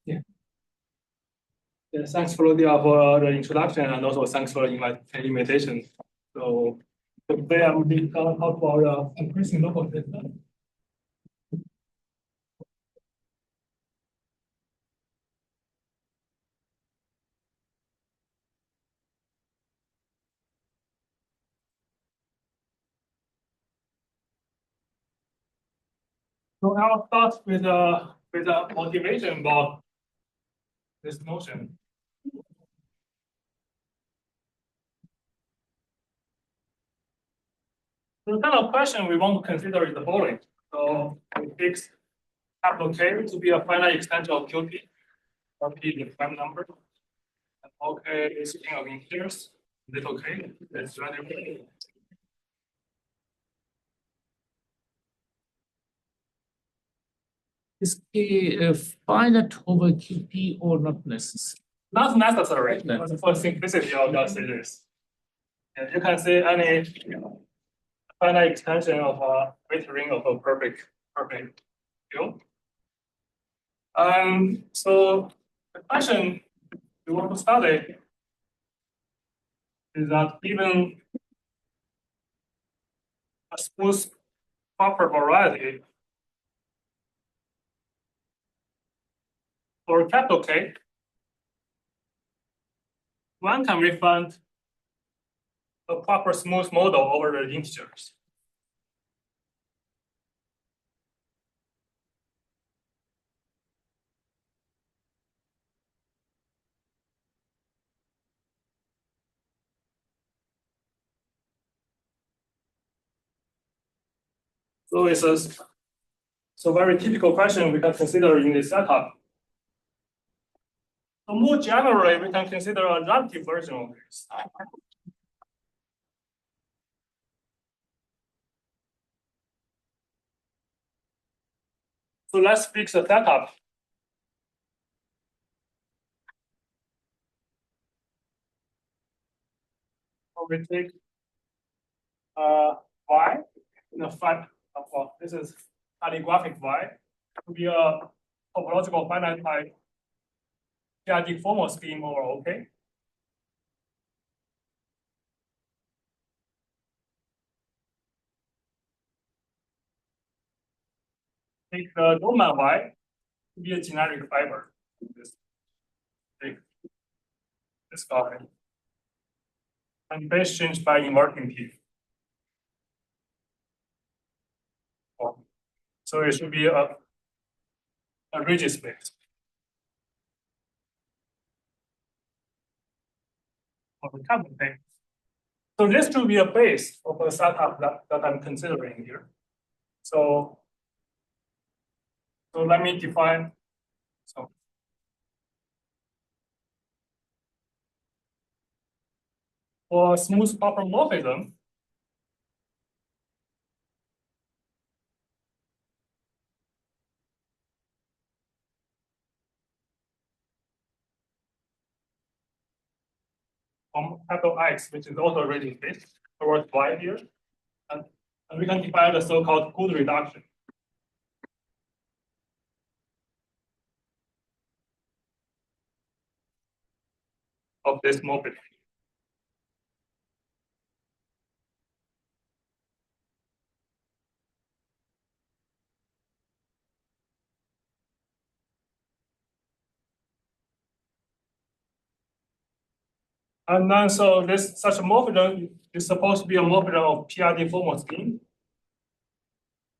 Yeah. Yeah, thanks for the introduction and also thanks for the invitation. So today I'm going to talk about increasing local data. So I'll start with a motivation about this notion. The kind of question we want to consider is the following. So we fix capital K to be a finite extension of QP, or P is the prime number, and OK is string of integers, little k, that's rather big. Is K finite over QP or not necessary? Not necessary. No. For simplicity, I'll just say this. Yeah, you can say any finite extension of a weight ring of a perfect field. So the question we want to study is that even a smooth proper variety for capital K, one can refine a proper smooth model over the integers. So it's a very typical question we can consider in this setup. So more generally, we can consider a relative version of this. So let's fix the setup. So we take y in a fact of this is algebraic y to be a topological finite type p-adic formal scheme over OK. Take the domain y to be a generic fiber. Take this guy. And base change by inverting p. So it should be a rigid space. So this should be a base of a setup that I'm considering here. So let me define. So for smooth proper morphism, from capital X, which is also a rigid space, towards Y here, and we can define the so-called good reduction of this morphism. And then so this such a morphism is supposed to be a morphism of p-adic formal scheme.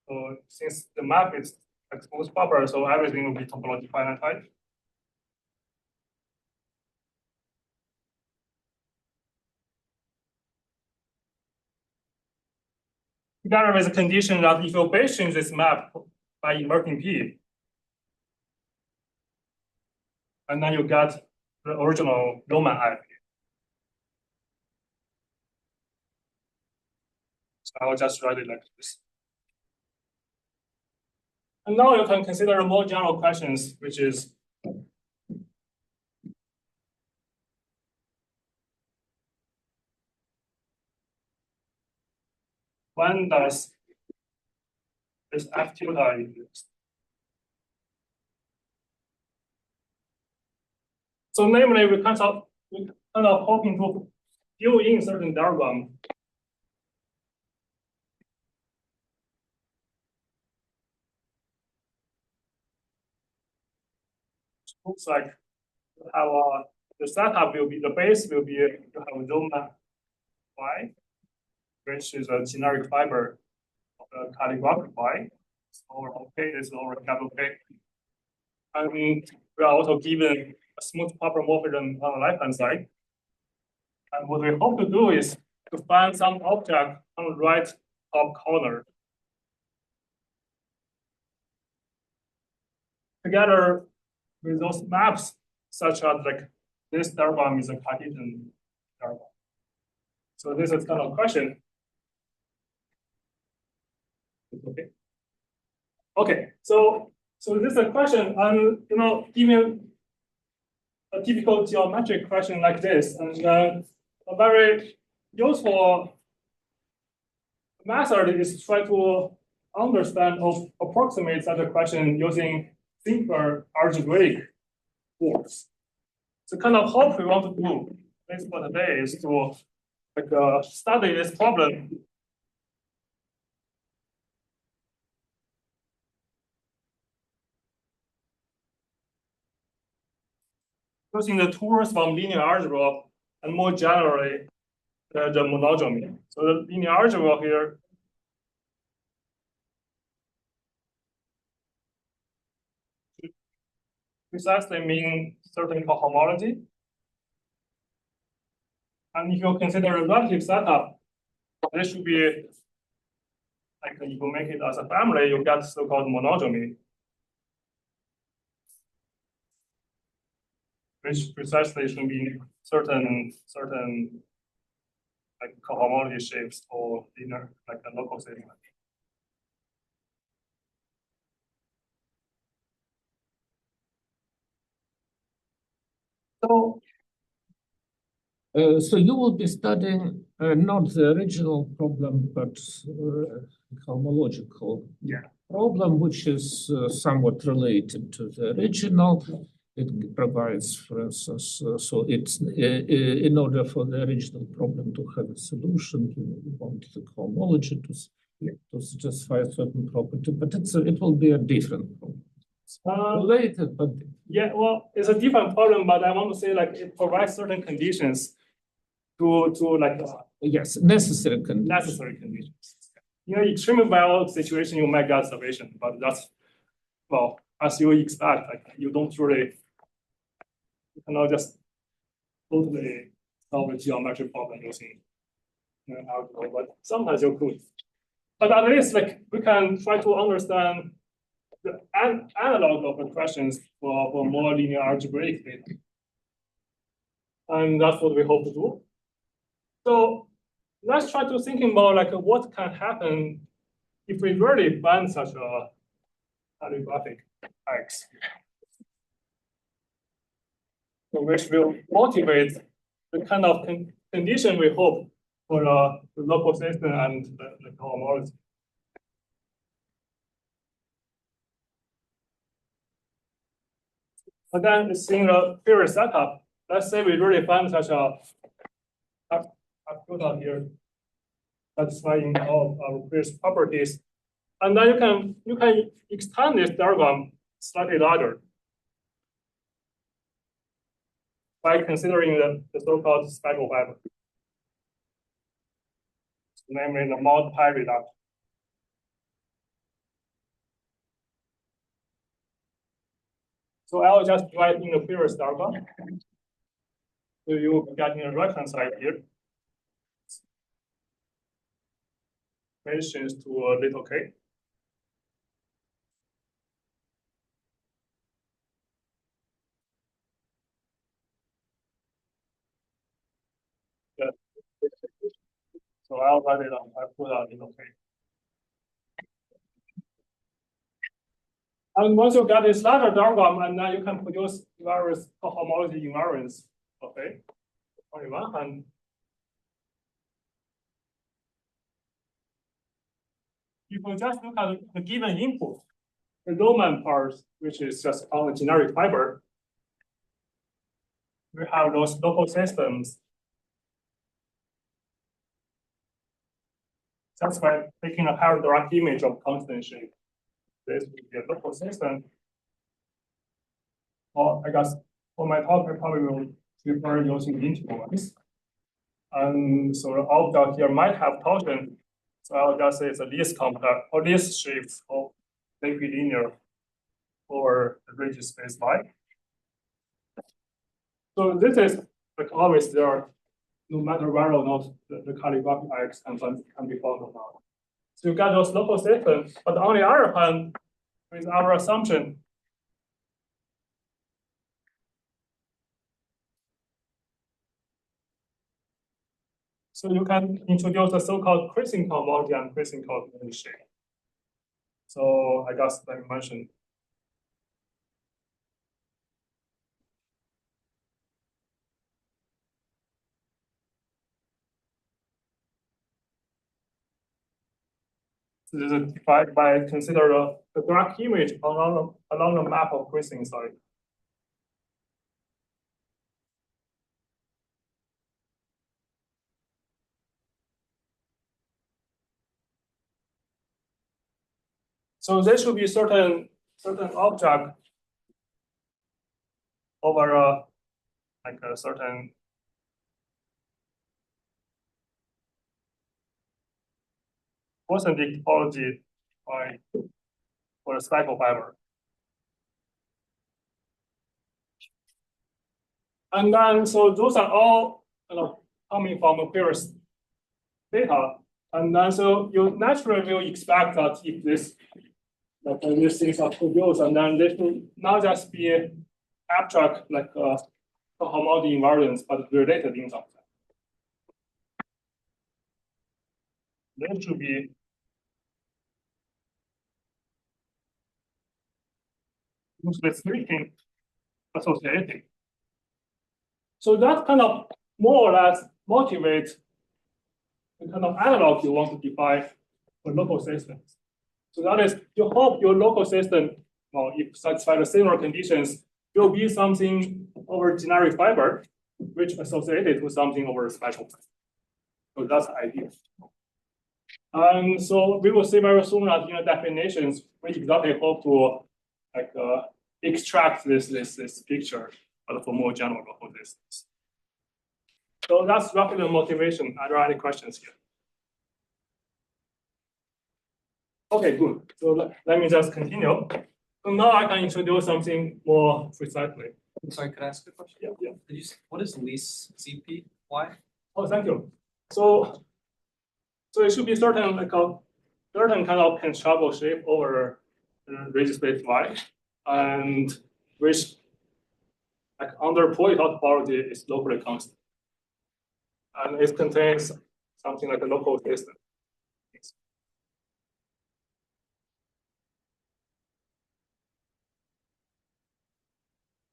So since the map is exposed proper, so everything will be topological finite type. Together with the condition that if you base change this map by inverting p, and then you get the original domain I. So I'll just write it like this. And now you can consider more general questions, which is when does this F tilde exist? So namely, we kind of hoping to fill in certain diagram. Looks like our the setup will be the base will be you have Roma Y, which is a generic fiber of the calligraphic Y. It's over OK, it's over capital K. And we are also given a smooth proper morphism on the left-hand side. And what we hope to do is to find some object on the right top corner. Together with those maps, such as like this diagram is a Cartesian diagram. So this is kind of question. Okay. Okay. So this is a question, and given a typical geometric question like this, and a very useful method is to try to understand or approximate such a question using simpler algebraic forms. So kind of hope we want to do this for today is to study this problem. Using the tools from linear algebra and more generally the monogamy. So the linear algebra here precisely mean certain cohomology. And if you consider a relative setup, this should be like if you make it as a family, you get so-called monogamy, which precisely should be certain like cohomology shapes or linear like a local segment. So you will be studying not the original problem, but homological problem, which is somewhat related to the original. It provides, for instance, so it's in order for the original problem to have a solution, you want the homology to satisfy a certain property, but it will be a different problem. Related, but yeah, well, it's a different problem, but I want to say like it provides certain conditions to like yes, necessary conditions. Necessary conditions. Extremely well situation you make observation, but that's well as you expect, like you don't really you cannot just totally solve a geometric problem using algebra, but sometimes you could. But at least like we can try to understand the analog of the questions for more linear algebraic data. And that's what we hope to do. So let's try to think about like what can happen if we really find such a calligraphic X, which will motivate the kind of condition we hope for the local system and the homology. But then in the period setup, let's say we really find such a I've put out here satisfying all our previous properties. And then you can extend this diagram slightly larger by considering the so-called speckle fiber, namely the mod pi reduction. So I'll just write in the previous diagram. So you will be getting the right-hand side here. Mentions to a little k. Yeah. So I'll write it on. I put out little k. And once you get this larger diagram, and then you can produce various homology invariants. Okay. On one hand, if you just look at the given input, the Riemann part, which is just on a generic fiber, we have those local systems. Just by taking a higher direct image of constant shape. This would be a local system. Or I guess for my talk, I probably will prefer using intervals. And so the object here might have torsion. So I'll just say it's a least complex or least shift of linear over the rigid space Y. So this is like always there, no matter where or not the calligraphic X can be found or not. So you get those local systems, but on the other hand, with our assumption, so you can introduce a so-called Crystalline cohomology and Crystalline cohomology shape. So I guess like I mentioned. So this is defined by consider the direct image along the map of crystalline side. So there should be certain object over like a certain Prismatic topology for a cycle fiber. And then so those are all coming from previous data. And then so you naturally will expect that if these things are produced, and then they should not just be abstract like homology invariants, but related in some sense. They should be loosely speaking associated. So that kind of more or less motivates the kind of analog you want to define for local systems. So that is, you hope your local system, well, if satisfy the similar conditions, will be something over generic fiber, which associated with something over special fiber. So that's the idea. And so we will see very soon that in the definitions, we exactly hope to like extract this picture, but for more general local systems. So that's roughly the motivation. Are there any questions here? Okay, good. So let me just continue. So now I can introduce something more precisely. Sorry, could I ask a question? Yeah. Did you say, what is least CP? Why? Oh, thank you. So it should be certain kind of constructible shape over rigid space Y, and which like under Pointwise topology is locally constant, and it contains something like a local system.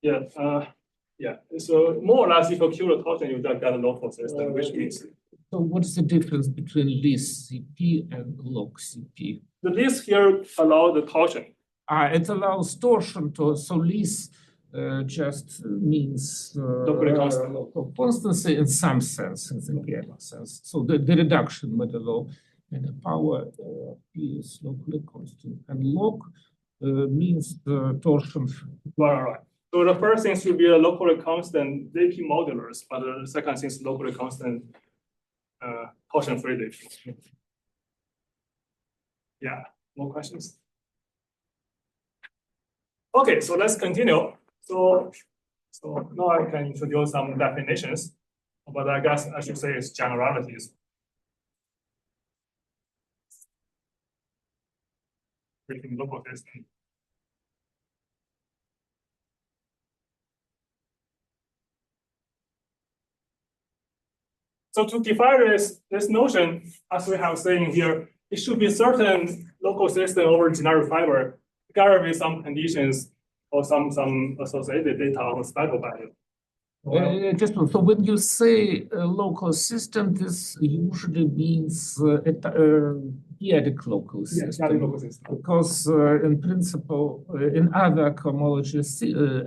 Yeah. So more or less, if you kill the torsion, you just get a local system, which means. So what's the difference between least CP and log CP? The least here allows the torsion. It allows torsion to, so least just means local constancy in some sense, in the gamma sense. So the reduction modulo and the power P is locally constant. And log means the torsion. Right. So the first thing should be a locally constant DP modulus, but the second thing is locally constant torsion-free DP. Yeah, more questions? Okay, so let's continue. So now I can introduce some definitions, but I guess I should say it's generalities. Within local system. So to define this notion, as we have seen here, it should be certain local system over generic fiber, together with some conditions or some associated data on spectral value. Just so when you say a local system, this usually means p-adic local system. Because in principle, in other cohomology,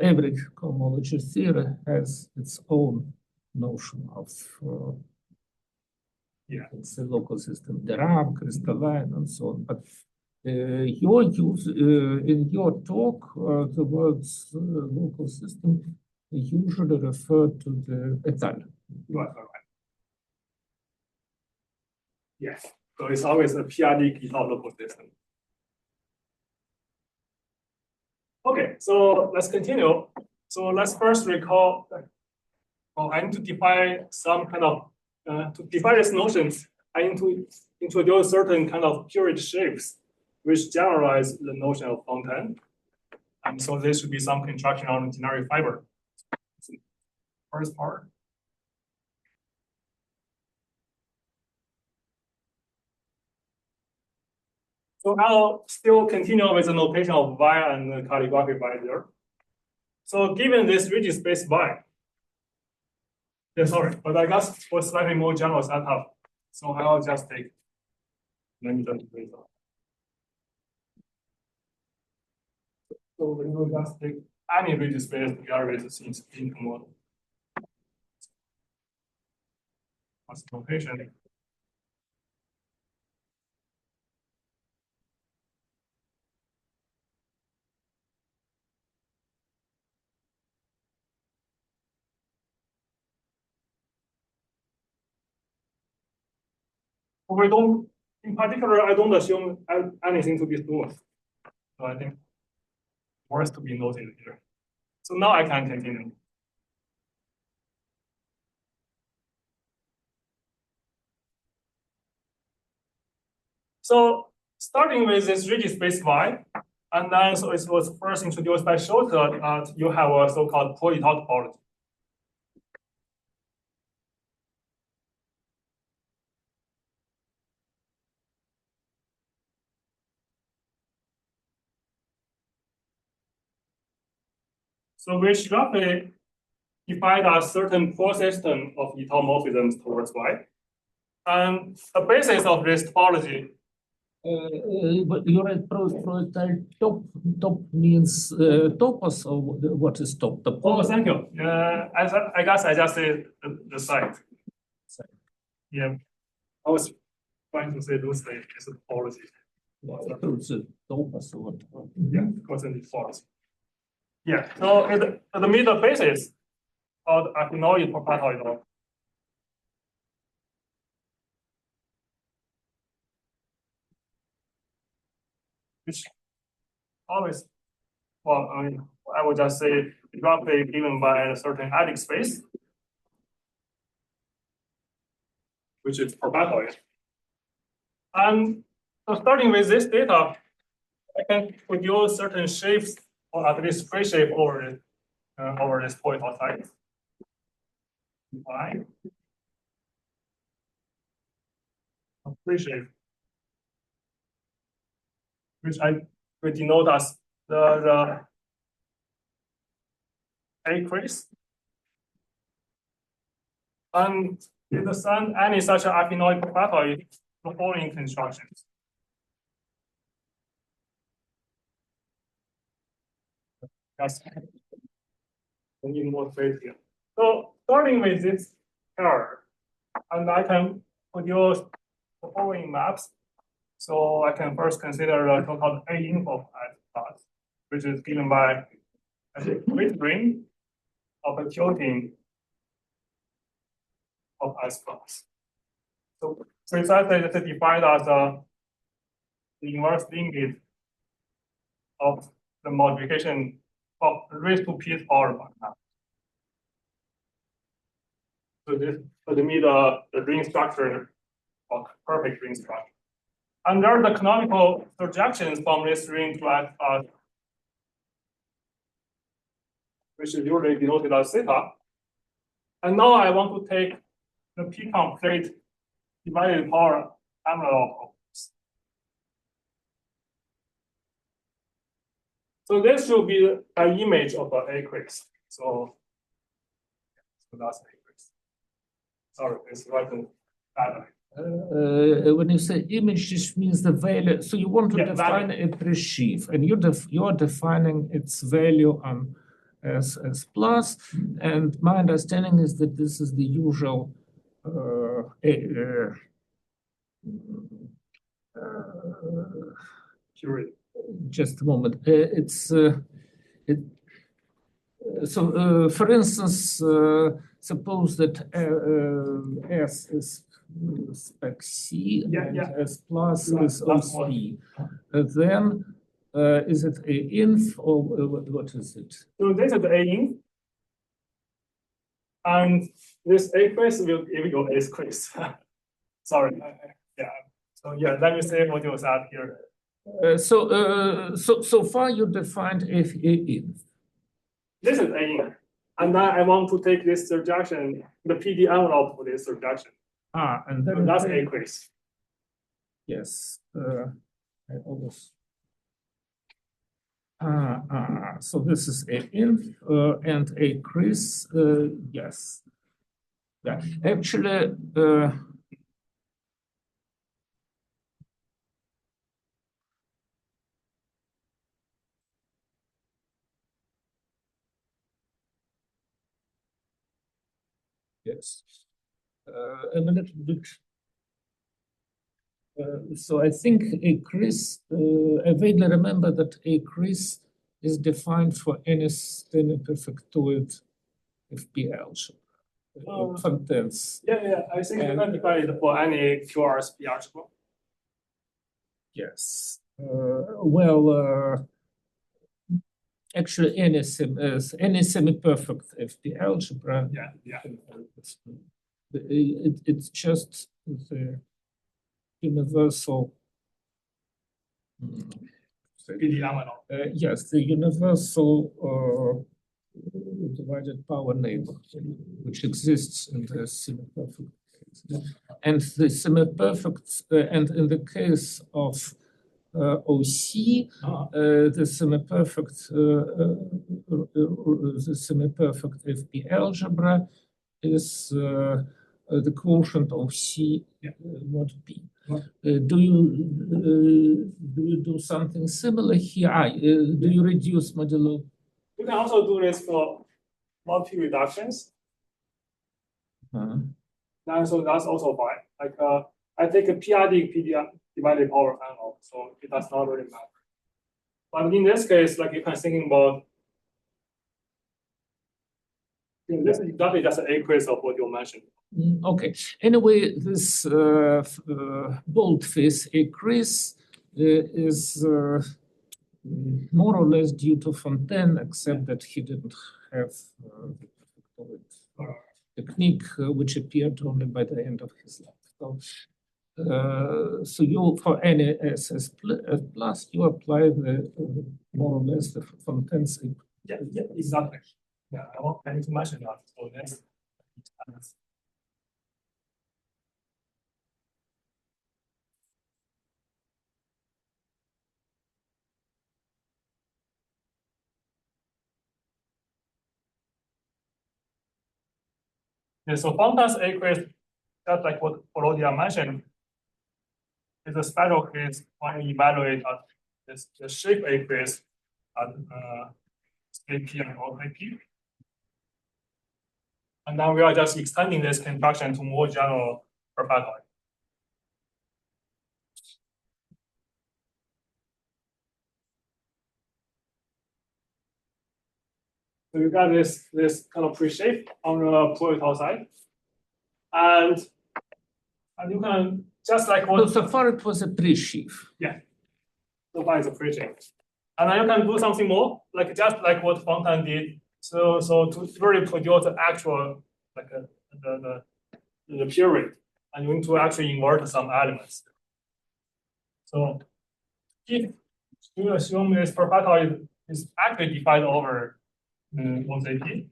every cohomology theory has its own notion of it's a local system, Dirac, crystalline, and so on. But your use in your talk, the words local system usually refer to the étal. Right. Yes. So it's always a p-adic étal local system. Okay, so let's continue. So let's first recall. I need to define some kind of to define these notions. I need to introduce certain kind of period shapes which generalize the notion of fountain. And so there should be some construction on generic fiber. First part. So I'll still continue with the notation of Y and the calligraphy Y there. So given this rigid space Y, sorry, but I guess for slightly more general setup, so I'll just take lambda result. So we will just take any rigid space together with the into model. What's the notation? We don't, in particular, I don't assume anything to be smooth. So I think worth to be noted here. So now I can continue. So starting with this rigid space Y, and then so it was first introduced by Schulze, you have a so-called Pointwise topology. So which roughly define a certain core system of etal towards Y. And the basis of this topology. But you're right, top means topos, or what is top? Oh, thank you. I guess I just said the site. Yeah. I was trying to say loosely it's a topology. It's a topos or what? Yeah, constant topology. Yeah, so the middle basis of Aquinoid propatoid. Which always, well, I would just say roughly given by a certain adic space, which is propatoid. And so starting with this data, I can produce certain shapes, or at least free shape over this point outside. Y. A free shape, which I will denote as the A-crease. And if the sun any such Aquinoid propatoid, the following constructions. Yes. I need more space here. So starting with this pair, and I can produce the following maps. So I can first consider the so-called A info class, which is given by a weight ring of a tilting of S class. So precisely this is defined as the inverse limit of the multiplication of raised to p power. So this would mean the ring structure of perfect ring structure. And there are the canonical projections from this ring to S class, which is usually denoted as theta. And now I want to take the p complete divided power analog. So this should be an image of an A-crease. So So that's A quiz. Sorry, it's written badly. When you say image, this means the value. So you want to Yeah, define value. a sheaf, and you're defining its value on as plus. And my understanding is that this is the usual. Period. Just a moment. For instance, suppose that S is spec C and S plus is OC. Then is it a inf or what is it? So this is A inf. And this A quiz will give you S quiz. Sorry. Yeah. So yeah, let me say what you said here. So far you defined if A inf. This is A inf. And then I want to take this surjection, the PD envelope for this surjection. And then so that's A quiz. Yes. I almost. So this is A inf and A quiz. Yes. Yeah. Actually. Yes. A little bit. So I think a Chris, I vaguely remember that a Chris is defined for any semi-perfectoid FP algebra. Contents. Yeah. I think you can define it for any QRSP algebra. Yes. Actually, any semi-perfect FP algebra. Yeah. It's just the universal. PD envelope. Yes, the universal divided power neighborhood, which exists in the semi-perfect case. And the semi-perfect, and in the case of OC, the semi-perfect FP algebra is the quotient of C mod B. Do you do something similar here? Do you reduce modulo? You can also do this for multi reductions. And so that's also fine. Like I take a p-adic divided power envelope, so it does not really matter. But in this case, like you can think about this is exactly just an A quiz of what you mentioned. Okay. Anyway, this boldface A quiz is more or less due to Fontaine, except that he didn't have technique which appeared only by the end of his life. So you, for any SS plus, you apply the more or less the Fontaine's. Yeah, exactly. Yeah, I need to mention that. So that's. Yeah, so Fontaine's A quiz, just like what Volodya mentioned, is a special case when you evaluate the Sheaf A quiz at state P and OK P. And then we are just extending this construction to more general perfectoid. So you got this kind of pre-shape on the Pointwise side. And you can just like what so far it was a pre-sheaf. Yeah. So far it's a pre-shape. And then you can do something more, like just like what Fontaine did. So to really produce the actual like the period, and you need to actually invert some elements. So if you assume this perfectoid is actually defined over OCP,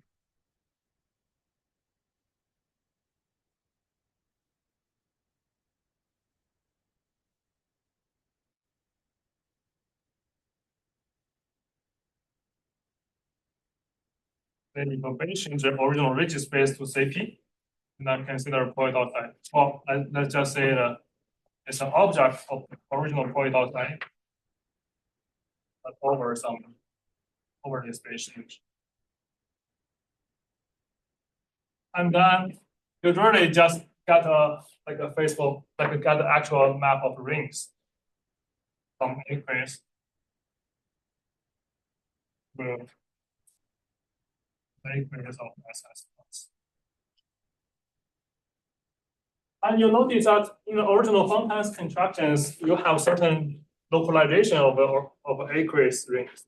then if a base change the original ridge space to CP, and then consider point outside. Well, let's just say that it's an object of the original point outside, but over this base change. And then you really just get get the actual map of rings from aqueous with the aqueous of SS plus. And you notice that in the original Fontaine's contractions, you have certain localization of aqueous rings.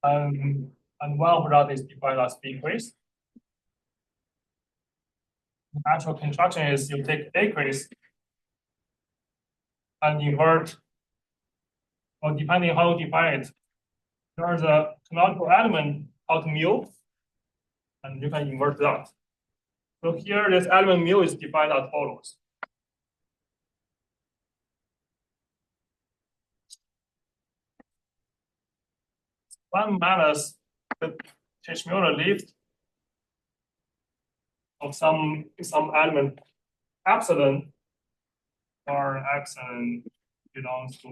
And one of that is defined as p-aqueous. The actual construction is you take aqueous and invert, or depending on how you define it, there's a canonical element called mu, and you can invert that. So here, this element mu is defined as follows. One minus the Teichmuller lift of some element epsilon, or epsilon belongs to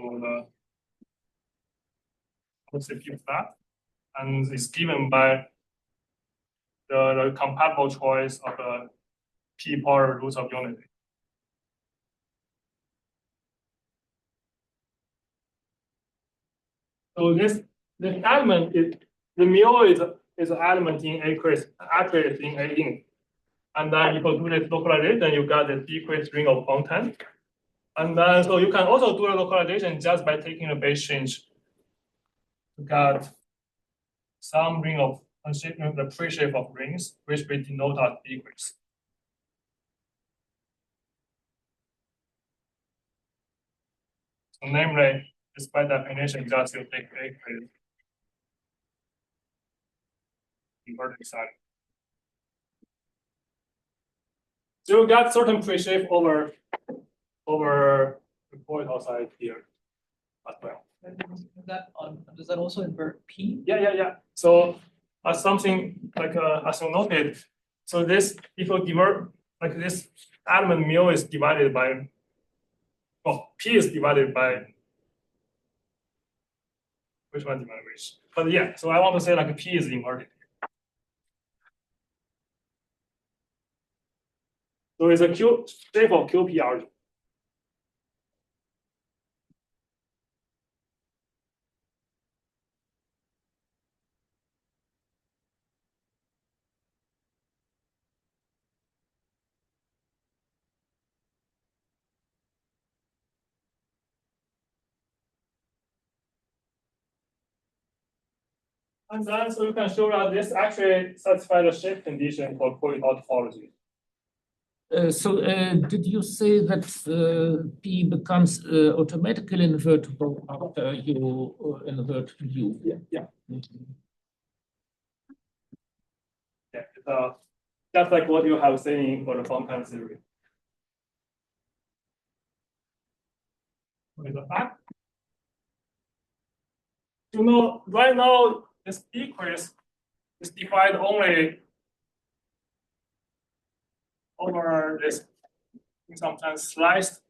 the CP flat, and is given by the compatible choice of the p power roots of unity. So this element is the mu is an element in aqueous, actually in A in. And then if you do this localization, you got the decreased ring of Fontaine. And then so you can also do a localization just by taking the base change to get some ring of the pre-shape of rings, which we denote as decrease. So namely, this by definition, just you take aqueous inverted side. So you got certain pre-shape over the point outside here as well. Does that also invert P? Yeah. So something like as you noted, so this if you divert like this element mu is divided by, well, P is divided by which one divided which? But yeah, so I want to say like P is inverted. So it's a Q shape of QPR. And then so you can show that this actually satisfies the shape condition for point topology. Did you say that P becomes automatically invertible after you invert U? Yeah. Mm-hmm. Yeah, it's just like what you have seen for the Fontane theory. What is the fact? You know, right now this decrease is defined only over this sometimes sliced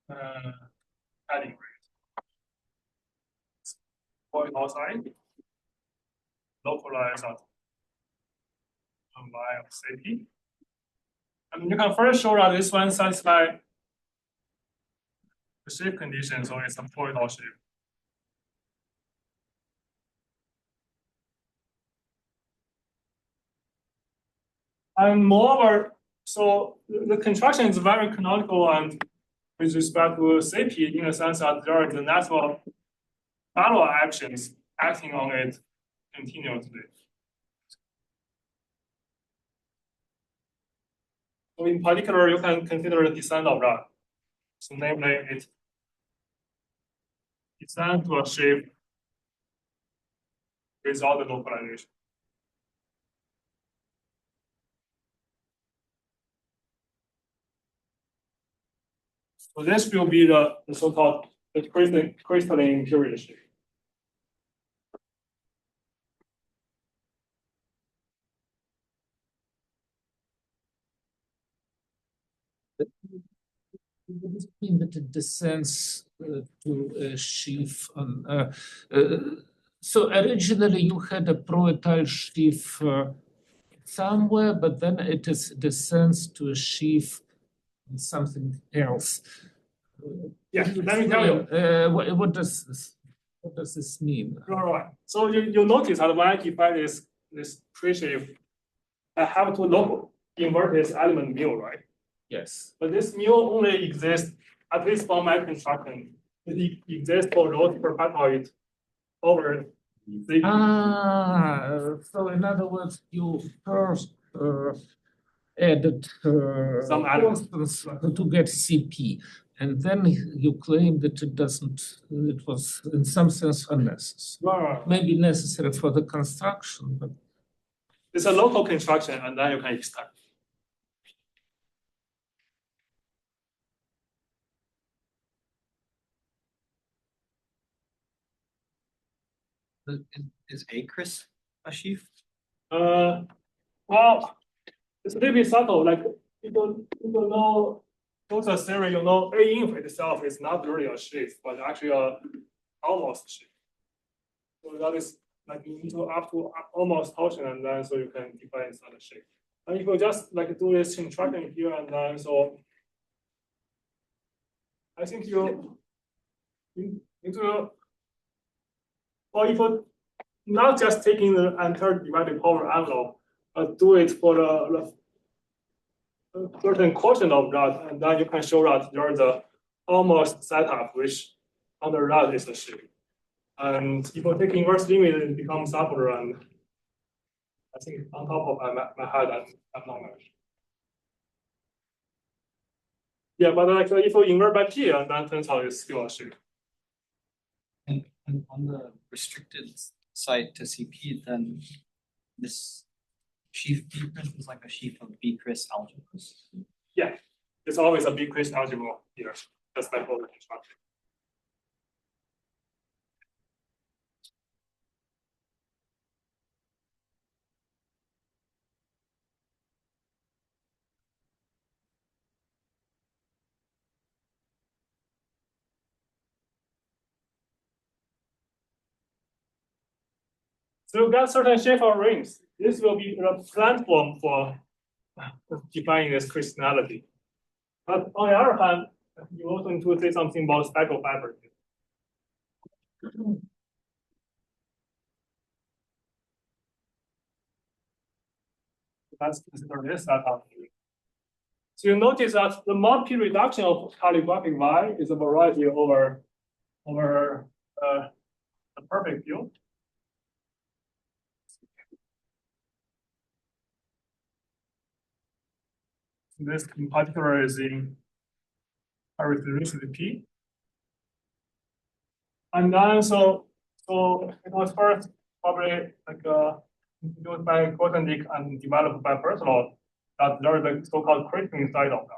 padding rate. Point outside, localized at y of CP. And you can first show that this one satisfies the shape condition, so it's a polynomial shape. And moreover, so the construction is very canonical and with respect to CP in the sense that there are the natural follow actions acting on it continuously. So in particular, you can consider the descent of that. So namely, it descends to a shape without the localization. So this will be the so-called crystalline period shape. This mean that it descends to a sheaf on. So originally you had a pro-ethyl sheaf somewhere, but then it descends to a sheaf on something else. Yeah, let me tell you. What does this mean? Right. So you notice that when I define this pre-sheaf, I have to invert this element mu, right? Yes. But this mu only exists, at least for my construction, it exists for rows perpetuate over the. So in other words, you first added Some elements constants to get CP, and then you claim that it doesn't. It was in some sense unnecessary. Right. Maybe necessary for the construction, but It's a local construction, and then you can extend. Is acris a sheaf? Well, it's a little bit subtle. Like people know total theory, you know, A inf itself is not really a sheaf, but actually a almost sheaf. So that is like you need to up to almost torsion, and then so you can define such a shape. And if you just like do this contraction here and then, so I think you need to, or if you not just taking the entire divided power envelope, but do it for the certain quotient of that, and then you can show that there is a almost setup, which under that is the shape. And if you take inverse limit, it becomes upper, and I think on top of my head, I'm not much. Yeah, but like if you invert by p, and then turns out it's still a shape. And on the restricted side to CP, then this sheaf B-Cris is like a sheaf of B-Cris algebras. Yeah, it's always a big crystal algebra here, just like all the construction. So you get certain shape of rings. This will be the platform for defining this crystallinity. But on the other hand, you also need to say something about speckle fiber. Let's consider this setup. So you notice that the mod P reduction of calligraphic Y is a variety over the perfect field. This in particular is in arithmetic P. And then so it was first probably like introduced by Grothendieck and developed by Personal that there is a so-called criterion side of that.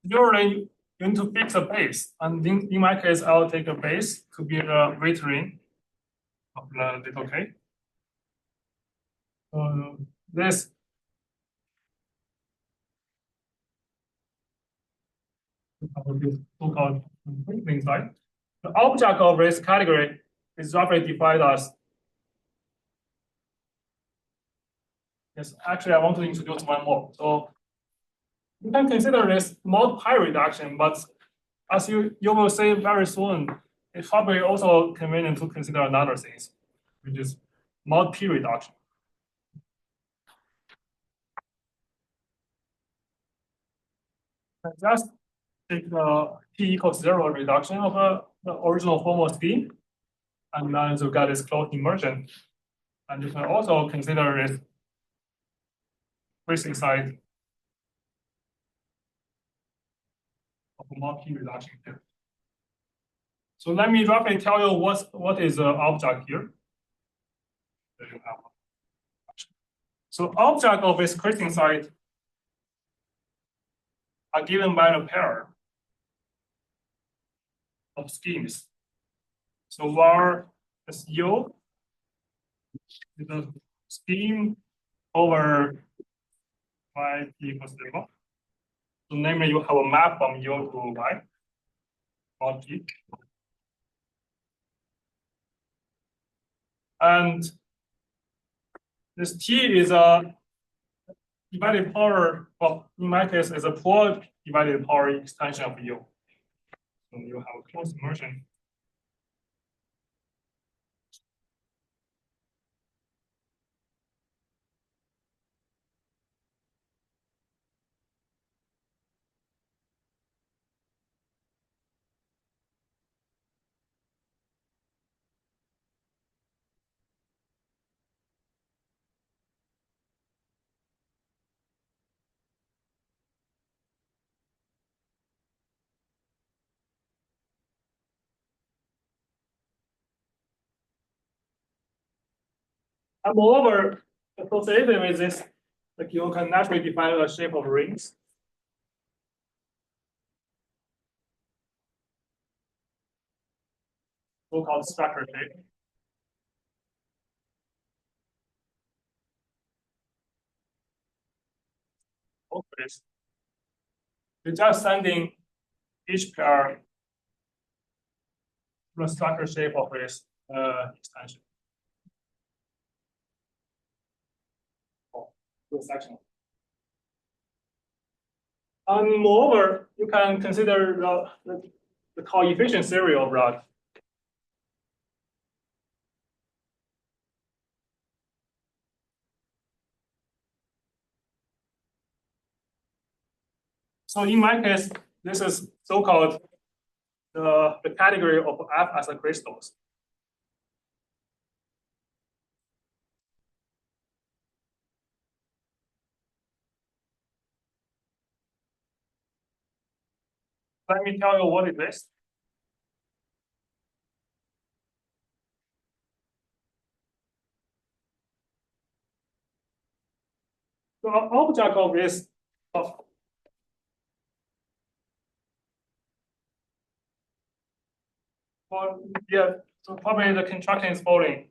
Usually you need to fix a base, and in my case, I'll take a base to be the weight ring of the little k. This so-called criterion side. The object of this category is roughly defined as. Yes, actually, I want to introduce one more. So you can consider this mod pi reduction, but as you will see very soon, it's probably also convenient to consider another thing, which is mod p reduction. Just take the p equals 0 reduction of the original formal scheme, and then you get this closed immersion. And you can also consider this basic side of mod p reduction here. So let me roughly tell you what is the object here. have. So object of this crystalline site are given by a pair of schemes. So where this U is a scheme over y equals 0. So namely, you have a map from U to y or T. And this T is a divided power, well, in my case, is a poor divided power extension of U. So you have a closed immersion. And moreover, associated with this, like you can naturally define a shape of rings. So-called structure shape. Okay. You're just sending each pair the structure shape of this extension. Section. And moreover, you can consider the coefficient theory of rod. So in my case, this is so-called the category of F as a crystals. Let me tell you what it is. The object of this, yeah, so probably the construction is following.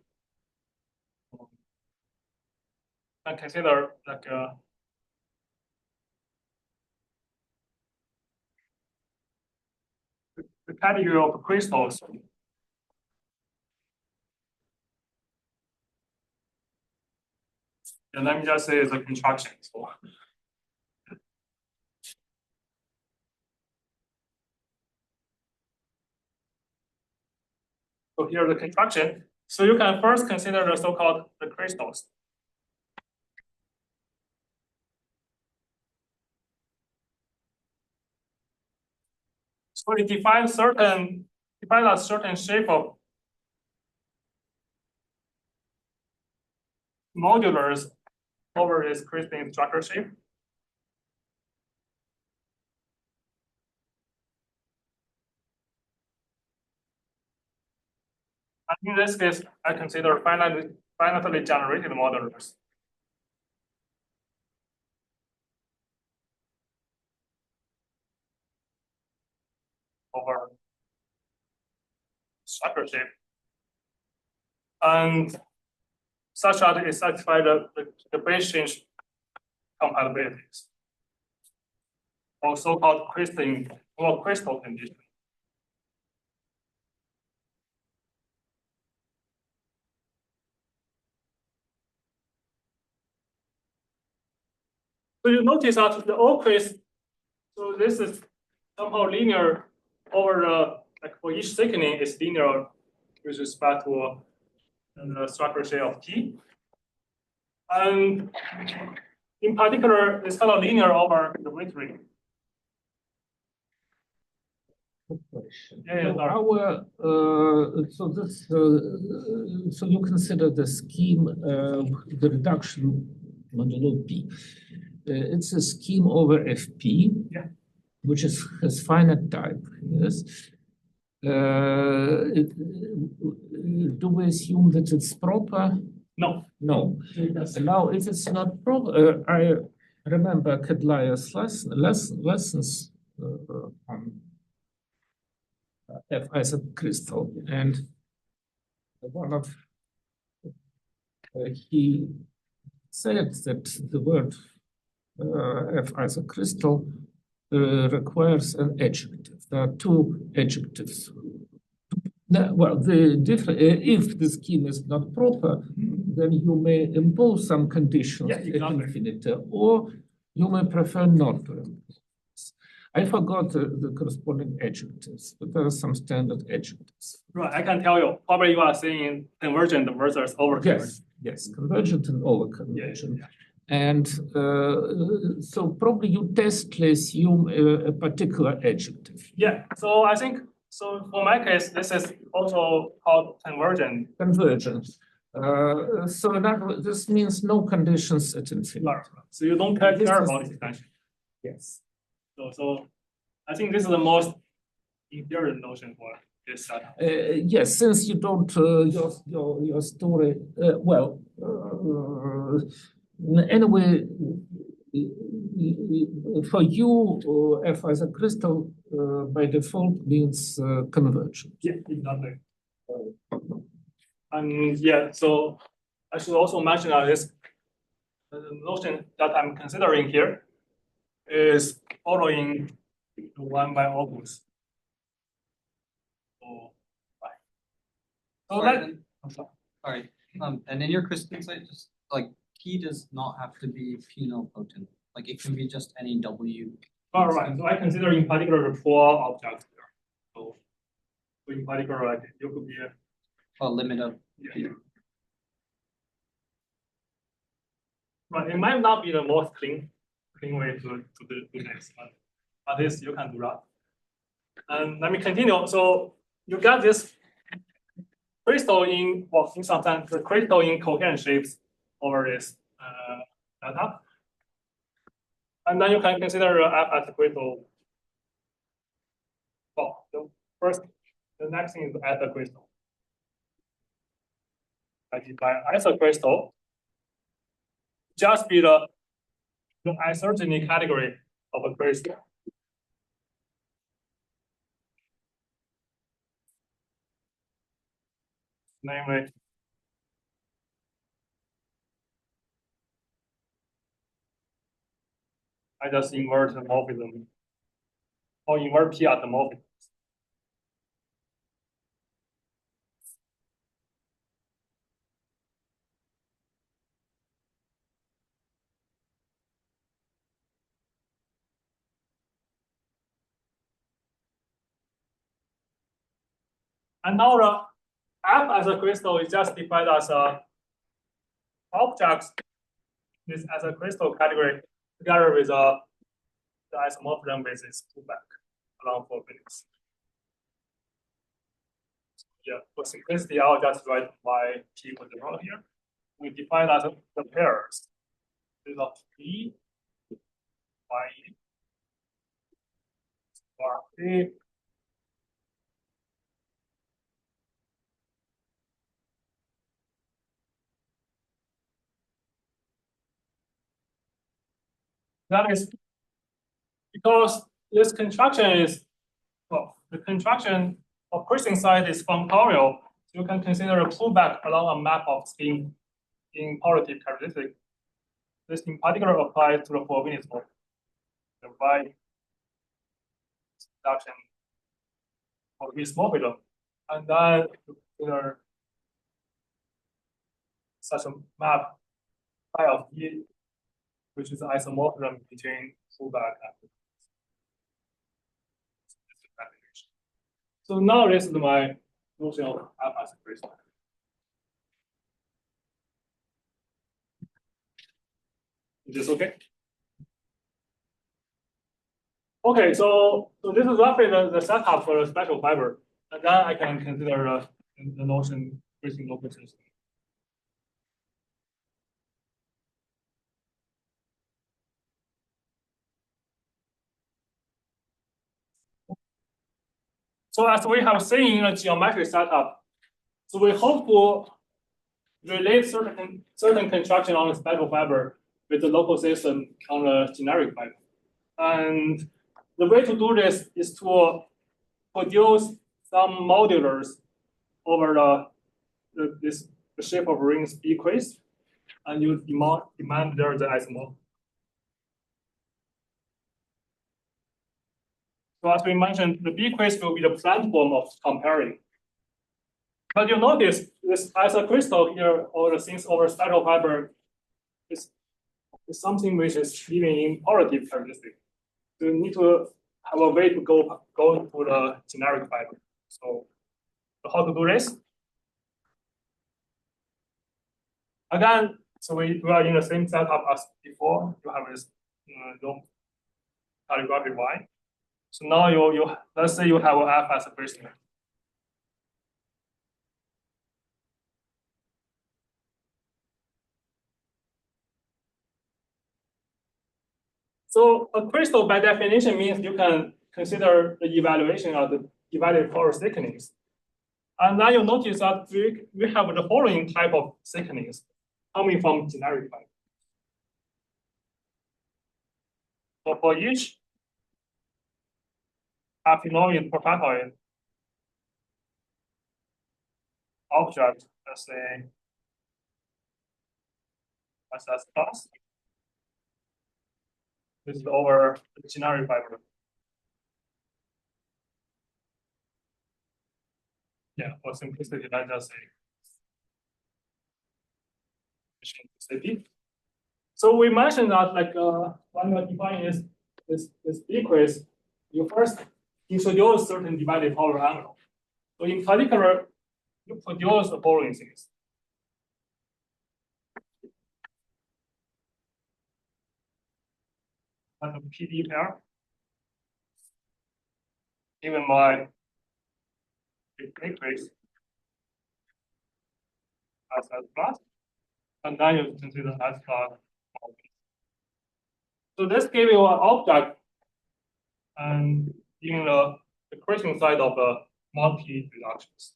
And consider like the category of crystals. And let me just say it's a construction. So here's the construction. So you can first consider the so-called the crystals. So it define a certain shape of modulars over this crystalline structure shape. And in this case, I consider finitely generated modulars. Over structure shape. And such that it satisfies the base change compatibilities, or so-called crystalline or crystal condition. So you notice that the O-crys, so this is somehow linear over the, like for each thickening, it's linear with respect to the structure shape of T. And in particular, it's kind of linear over the weight ring. Yeah, so you consider the scheme, the reduction modulo P. It's a scheme over Fp, yeah, which has finite type. Yes. Do we assume that it's proper No. No. And now, if it's not proper, I remember Kedlayer's lessons on F as a crystal, and one of he said that the word F as a crystal requires an adjective. There are two adjectives. Well, if the scheme is not proper, then you may impose some conditions Yeah, exactly. at infinity, or you may prefer not to impose. I forgot the corresponding adjectives, but there are some standard adjectives. Right, I can tell you. Probably you are saying convergent versus overconvergent. Yes, convergent and overconvergent. Yeah. And so probably you testly assume a particular adjective. Yeah, so I think, so for my case, this is also called convergent. Convergent. So in other words, this means no conditions at infinity. Right. So you don't care about this extension. Yes. So I think this is the most inferior notion for this setup. Yes, since you don't, your story, anyway, for you, F as a crystal by default means convergent. Yeah, exactly. And yeah, so I should also mention that this notion that I'm considering here is following the one by August. So, right. So Sorry, and in your crystalline site, just like P does not have to be P-potent. Like it can be just any W. all right. So I consider in particular the four objects there. So in particular, like you could be A limit of yeah. Right. It might not be the most clean way to do this, but at least you can do that. And let me continue. So you get this crystal in, well, in sometimes the crystal in coherent shapes over this data. And then you can consider F as a crystal. Well, the next thing is isocrystal. I define isocrystal just be the isogeny category of a crystal. Namely, I just invert the morphism or invert P at the morphism. And now the F as a crystal is just defined as a objects this as a crystal category together with the isomorphism basis pullback along 4 minutes. Yeah, for simplicity, I'll just write my P position here. We define as the pairs. This is of P, Y, R, P. That is because this construction is, well, the construction of crystalline site is functorial. So you can consider a pullback along a map of spin in positive characteristic. This in particular applies to the 4 minutes mode. The Y reduction of this morphism. And then consider such a map phi of E, which is isomorphism between pullback and so now this is my notion of F as a crystal. Is this okay? Okay, so this is roughly the setup for a special fiber. And then I can consider the notion crystalline local system. So as we have seen in a geometric setup, so we hope to relate certain construction on the special fiber with the local system on the generic fiber. And the way to do this is to produce some modulars over the shape of rings B quiz, and you demand there the isomorph. So as we mentioned, the B quiz will be the platform of comparing. But you notice this isocrystal here, or the things over special fiber, is something which is even in positive characteristic. So you need to have a way to go to the generic fiber. So how to do this? Again, so we are in the same setup as before. You have this long calligraphy Y. So now you let's say you have F as a crystal. So a crystal by definition means you can consider the evaluation of the divided power thickenings. And now you notice that we have the following type of thickenings coming from generic fiber. So for each affinoid perfectoid object, let's say SS plus, this is over the generic fiber. Yeah, for simplicity, let's just say CP. So we mentioned that when you're defining this equation, you first introduce certain divided power angle. So in particular, you produce the following things. And the PD pair given by the equation as plus, and then you consider S plus. So this gives you an object, and in the equation side of the multi reductions.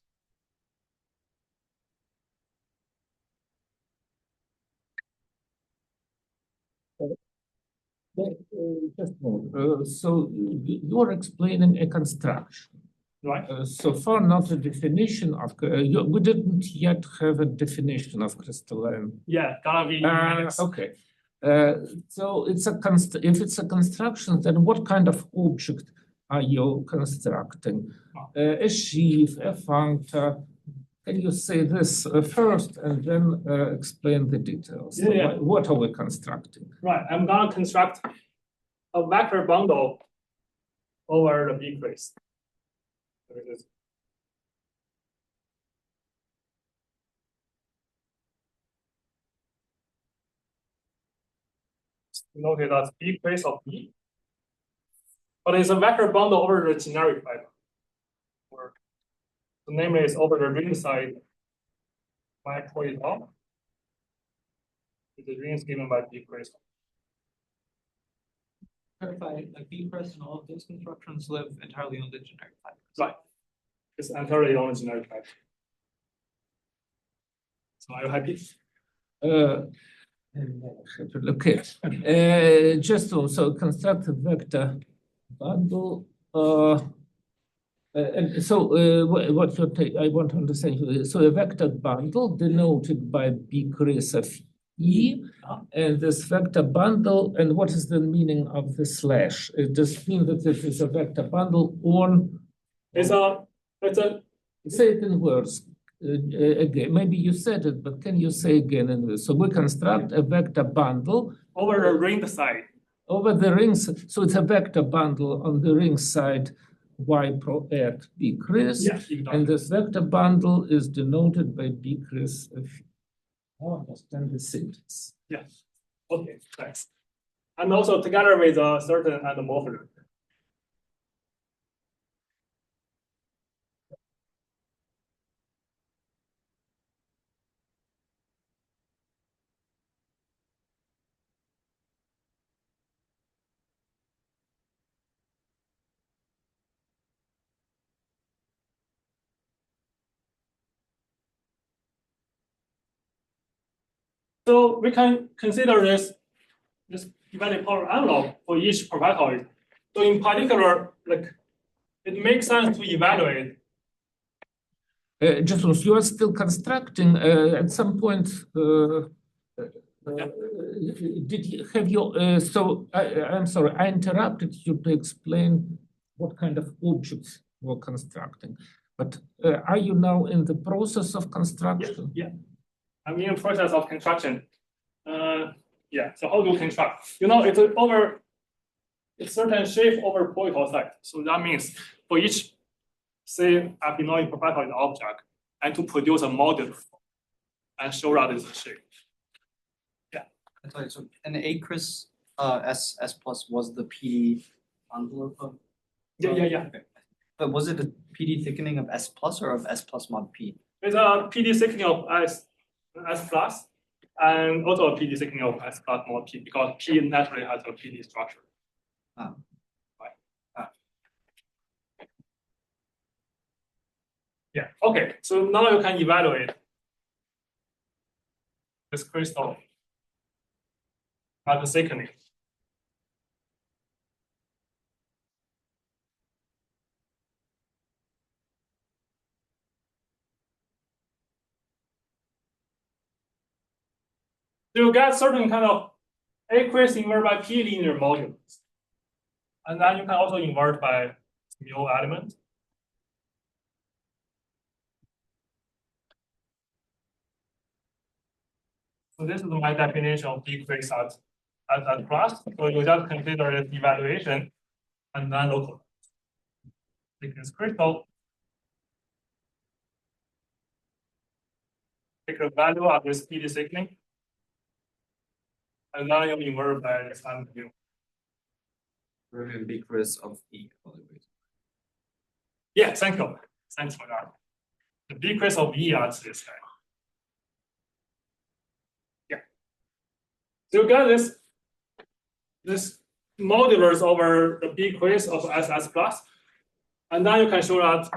Just a moment. So you're explaining a construction. Right. So far, not a definition of. We didn't yet have a definition of crystalline. Yeah, gonna be. Okay. So it's if it's a construction, then what kind of object are you constructing? A sheaf, a functor. Can you say this first and then explain the details? Yeah. What are we constructing? Right, I'm gonna construct a vector bundle over the B quiz. Noted as B quiz of B, but it's a vector bundle over the generic fiber. So namely, it's over the ring side by Pointwise. The rings given by B quiz. Clarify, like B press and all of those constructions live entirely on the generic fibers. Right. It's entirely on the generic fiber. So are you happy? Okay. Just also construct a vector bundle. And so what I want to understand. So a vector bundle denoted by B cross of E, and this vector bundle, and what is the meaning of the slash? It does mean that it is a vector bundle on. It's a. Say it in words. Again, maybe you said it, but can you say again in this? So we construct a vector bundle over the ring side. Over the rings, so it's a vector bundle on the ring side Y pro at B cross, exactly. And this vector bundle is denoted by B cross of. I understand the syntax. Yes. Okay, thanks. And also together with a certain anamorphism. So we can consider this divided power analog for each propatoid. So in particular, like it makes sense to evaluate. Jesus, you are still constructing. At some point, did you have your? I'm sorry, I interrupted you to explain what kind of objects we're constructing. But are you now in the process of construction? Yeah. I'm in the process of construction. Yeah. So how do you construct? You know, it's certain shape over polygon site. So that means for each, say, abelian propatoid object, and to produce a model and show that it's a shape. Yeah. Sorry, so an acris S plus was the PD envelope of? Yeah. Okay. But was it a PD thickening of S plus or of S plus mod P? It's a PD thickening of S plus, and also a PD thickening of S plus mod P, because P naturally has a PD structure. Ah. Right. Yeah. Okay. So now you can evaluate this crystal at the thickening. So you get certain kind of aqueous invert by P linear modulus. And then you can also invert by mu element. So this is my definition of decrease at class. So you just consider this evaluation and then local. Thickness crystal. Take the value of this PD thickening. And then you invert by this time mu. Brilliant decrease of E. Yeah, thank you. Thanks for that. The decrease of E at this guy. Yeah. So you get this modulus over the decrease of SS plus, and then you can show that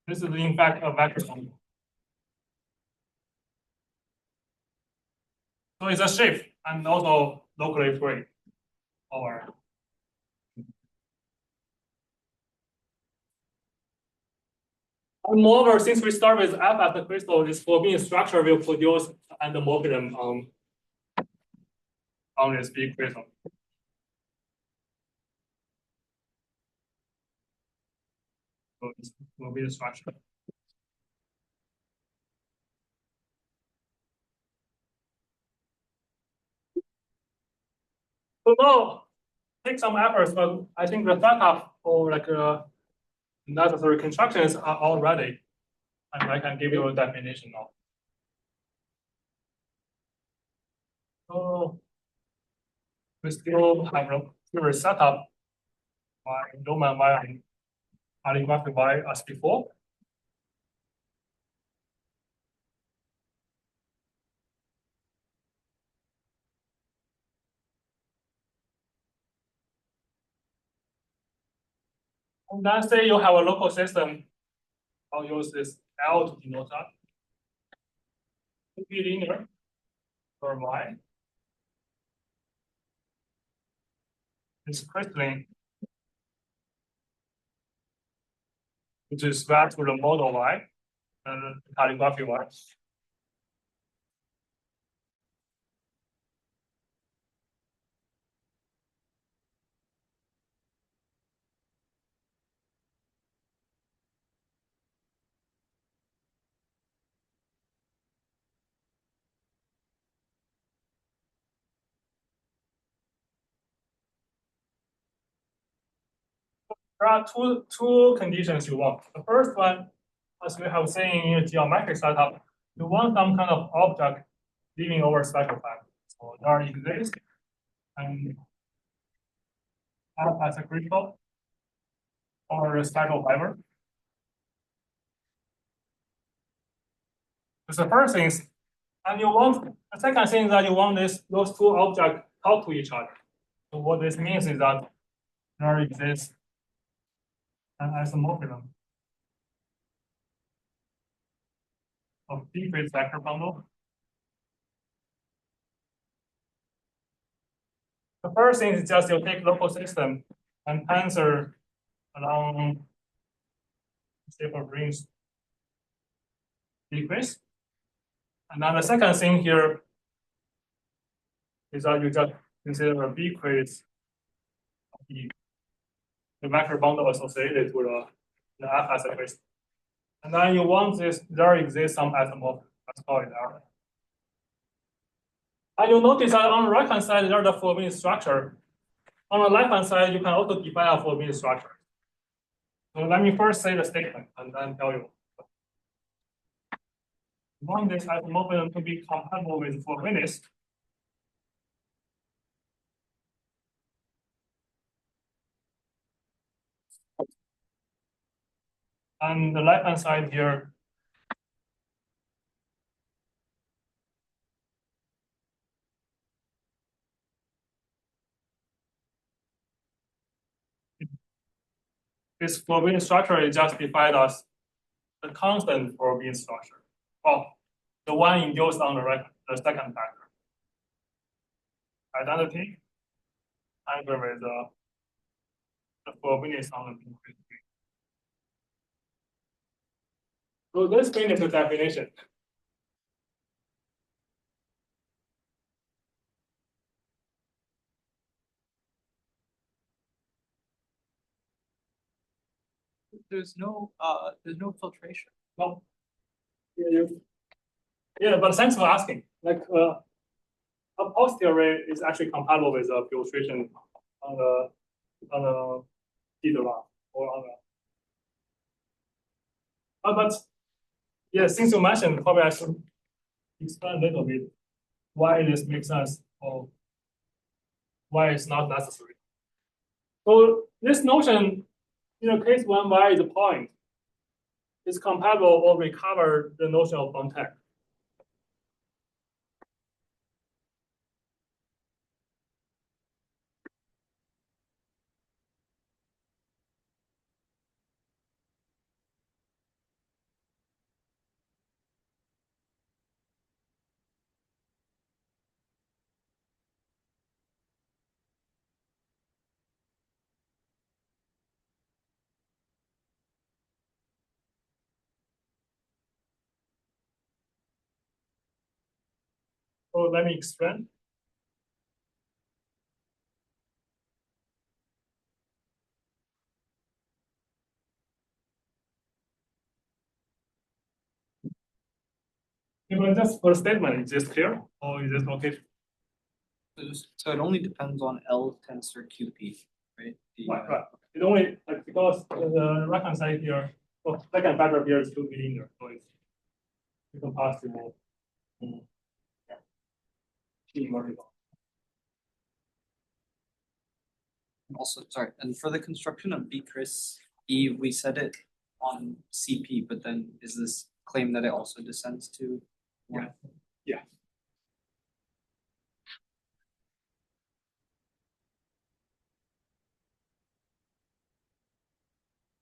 this is in fact a vector sum. So it's a Sheaf and also locally free over. And moreover, since we start with F as the crystal, this forbidden structure will produce endomorphism on this big crystal. So this will be the structure. So now, take some efforts, but I think the setup or like necessary constructions are all ready, and I can give you a definition now. So we still have a pure setup by domain Y and algebraic Y as before. And then say you have a local system, I'll use this L to denote that. To be linear for Y. It's crystalline, which is back to the model Y and calligraphy Y. There are two conditions you want. The first one, as we have seen in a geometric setup, you want some kind of object living over special time. So there exists and as a crystal or a special fiber. That's the first thing. And you want the second thing is that you want those two objects talk to each other. So what this means is that there exists an isomorphism. of B-phase vector bundle. The first thing is just you take local system and tensor along shape of range B-phase. And then the second thing here is that you just consider a B-phase of the vector bundle associated with the F as a phase. And then you want this, there exists some isomorphism, let's call it R. And you notice that on the right hand side, there's the four-minute structure. On the left hand side, you can also define a four-minute structure. So let me first say the statement and then tell you. You want this isomorphism to be compatible with 4 minutes. And the left hand side here this four-minute structure is just defined as the constant four-minute structure. Well, the one induced on the second factor. Identity and with the four-minutes on the B. So this finishes the definition. There's no filtration. No. Yeah, but thanks for asking. Like a posterior is actually compatible with a filtration on the theta or on the. But yeah, since you mentioned, probably I should explain a little bit why this makes sense or why it's not necessary. So this notion, in the case when y is a point, is compatible or recover the notion of contact. So let me explain. Even just for statement, is this clear or is this okay? So it only depends on L tensor QP, right? Right. It only like because the right hand side here, well, second factor here is 2 linear, so it's you can pass to vertical. Also, sorry, and for the construction of B-Cris E, we said it on CP, but then is this claim that it also descends to? Yeah. Yeah.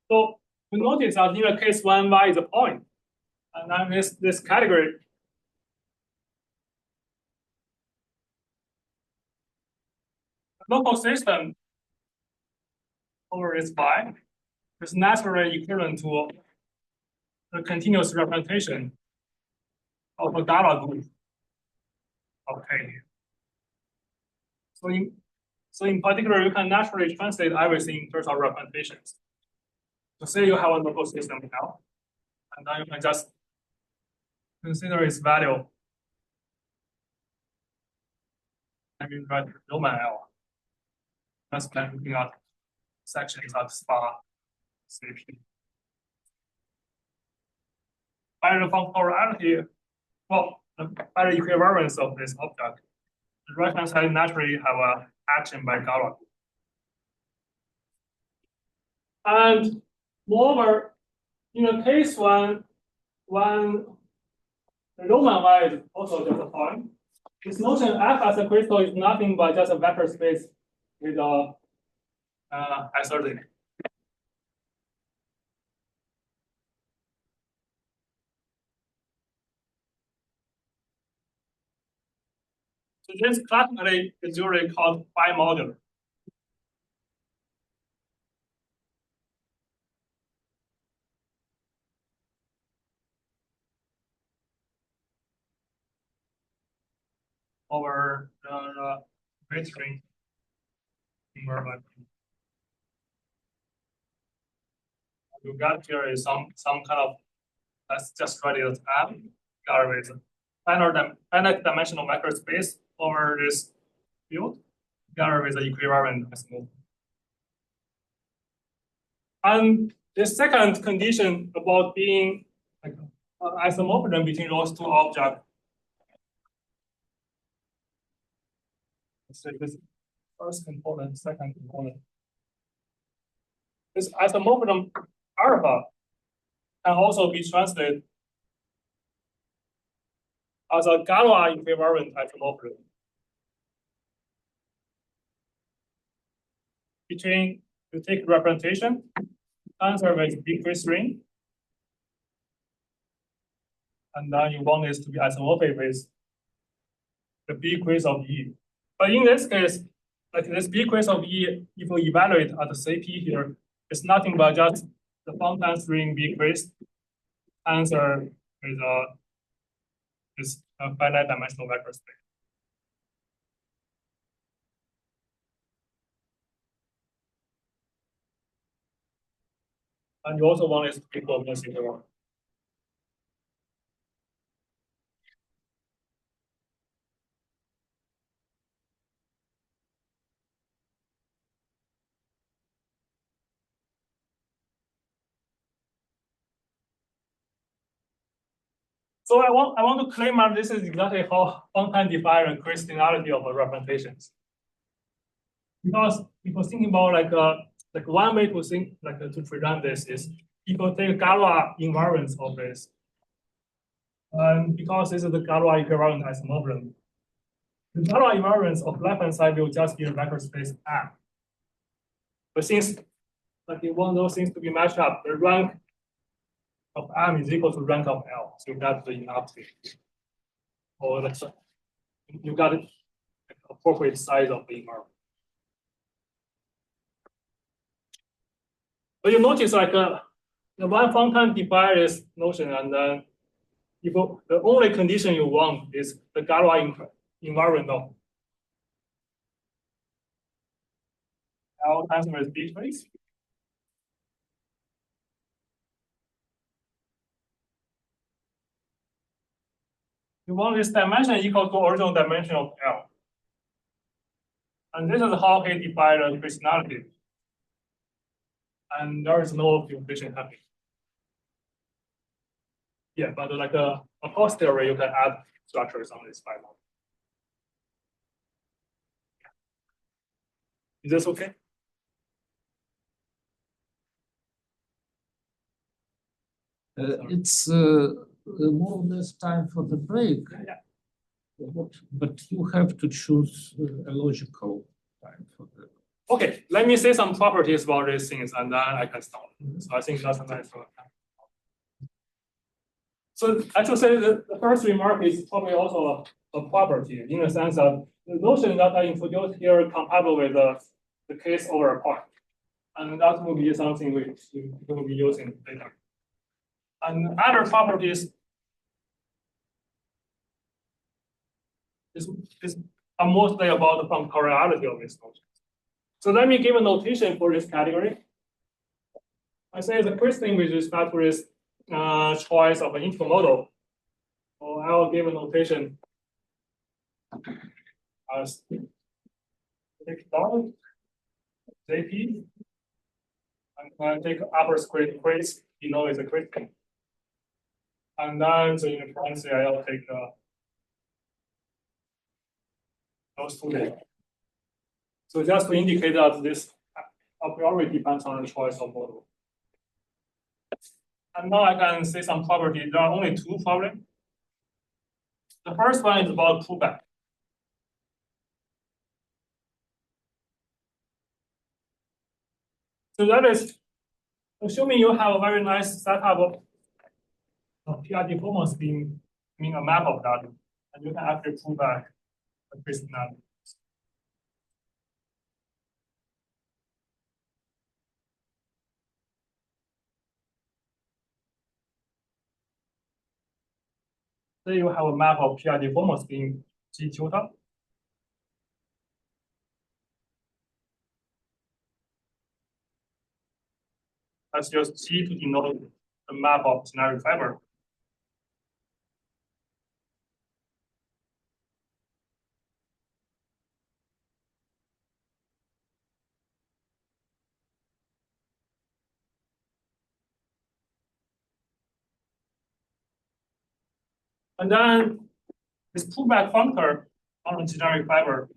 So we notice that in the case when y is a point, and then this category local system over its y is naturally equivalent to the continuous representation of a Galois group of K. So in particular, you can naturally translate everything in terms of representations. So say you have a local system now, and then you can just consider its value. I mean, right, Roman L. Just like looking at sections at spa CP. By the functionality, well, by the equivalence of this object, the right hand side naturally have an action by Galois. And moreover, in the case when the Roman Y is also just a point, this notion F as a crystal is nothing but just a vector space with a isomorphism. So this classically is usually called bimodular. Over the bit string environment. You got here is some kind of, let's just write it as M. Got is finite dimensional vector space over this field. Got with the equivalent decimal. And the second condition about being like isomorphism between those two objects. So this first component, second component. This isomorphism alpha can also be translated as a Galois equivalent isomorphism between, you take representation, answer with decreased ring, and then you want this to be isomorphic with the B quiz of E. But in this case, like this B quiz of E, if you evaluate at the CP here, it's nothing but just the Fontane string B quiz answer with this finite dimensional vector space. And you also want it to be close interval. So I want to claim that this is exactly how Fontane define the crystallinity of representations. Because if you're thinking about like one way to think to present this is if you take Galois invariance of this, and because this is the Galois equivalent isomorphism, the Galois invariance of left-hand side will just be a vector space M. But since like you want those things to be matched up, the rank of M is equal to rank of L. So you got the inoptic. Or like you got the appropriate size of the invariant. But you notice like the one Fontane define this notion, and then the only condition you want is the Galois invariant of L times with B trace. You want this dimension equal to original dimension of L. And this is how he defined the crystallinity. And there is no filtration happening. Yeah, but like a posteriori, you can add structures on this file. Is this okay? It's more or less time for the break. Yeah. But you have to choose a logical time for the. Okay, let me say some properties about these things, and then I can stop. So I think that's a nice one. So I should say that the first remark is probably also a property in the sense that the notion that I introduced here is compatible with the case over a point. And that will be something which we will be using later. And other properties is mostly about the functoriality of this notion. So let me give a notation for this category. I say the first thing with respect to this choice of an integral model. So I will give a notation as x JP. And take upper square equation, you know, is a critical. And then so in parentheses, I'll take those two data. So just to indicate that this a priori depends on the choice of model. And now I can say some properties. There are only two problems. The first one is about pullback. So that is assuming you have a very nice setup of p-adic performance being a map of that, and you can actually pull back the crystallinity. Say you have a map of p-adic formals in G tilde. Let's use G to denote the map of generic fiber. And then this pullback functor on the generic fiber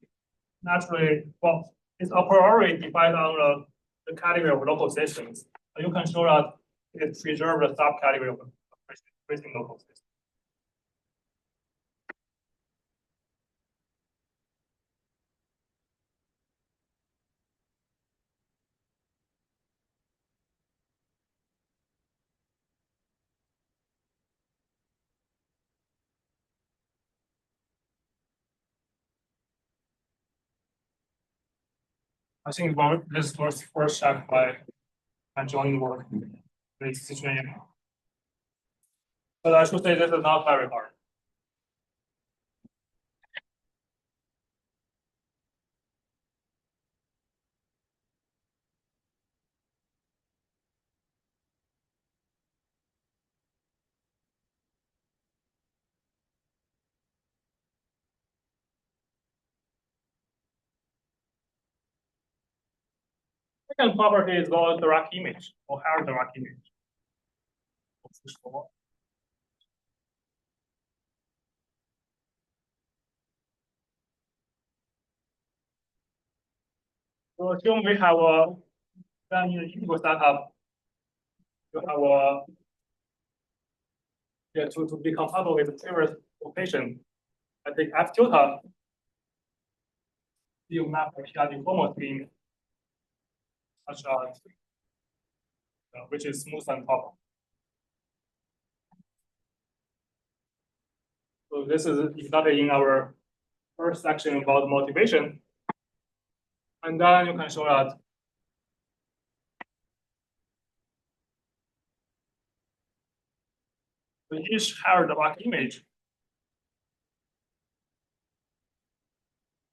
naturally, well, it's a priori defined on the category of local systems. And you can show that it preserves the subcategory of everything local system. I think this was first checked by joint work with situation. But I should say this is not very hard. Second property is called direct image or higher direct image. So assume we have a then in the integral setup, you have a to be compatible with the previous location. I take F tilde, you map a p-adic formal scheme such as which is smooth and proper. So this is exactly in our first section about motivation. And then you can show that for each higher direct image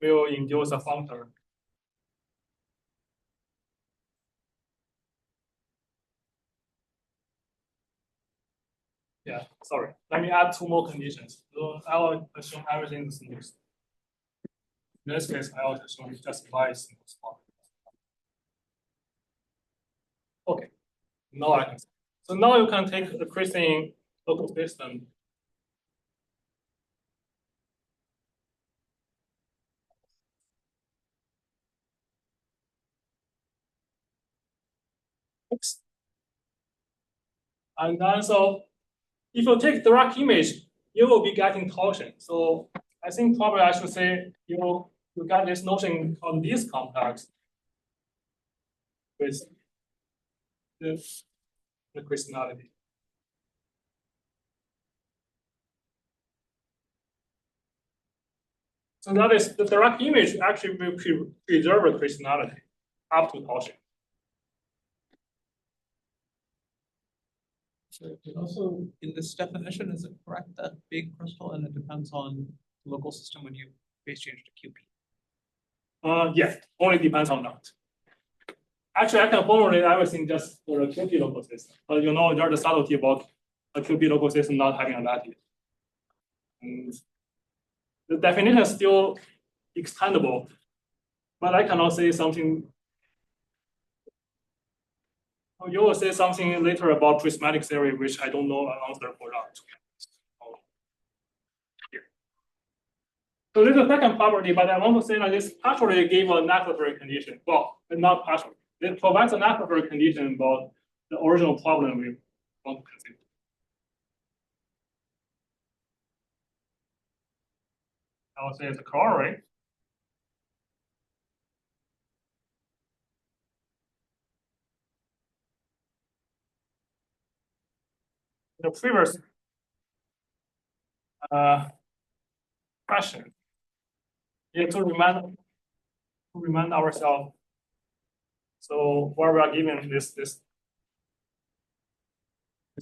will induce a functor. Yeah, sorry. Let me add two more conditions. So I will assume everything is smooth. In this case, I will assume just y is smooth. Okay, now I can. So now you can take the crystalline local system. Oops. And then so if you take direct image, you will be getting torsion. So I think probably I should say you get this notion called least complex with the crystallinity. So that is the direct image actually will preserve the crystallinity up to torsion. So also in this definition, is it correct that big crystal and it depends on the local system when you phase change to QP? Yes, only depends on that. Actually, I can formulate everything just for a QP local system, but you know there's a subtlety about a QP local system not having a lattice. And the definition is still extendable, but I cannot say something. You will say something later about prismatic theory, which I don't know an answer for that. So this is the second property, but I want to say that this partially gave a necessary condition. Well, not partially. It provides a necessary condition about the original problem we want to consider. I would say it's a corollary. The previous question. Yeah, to remind ourselves. So where we are given this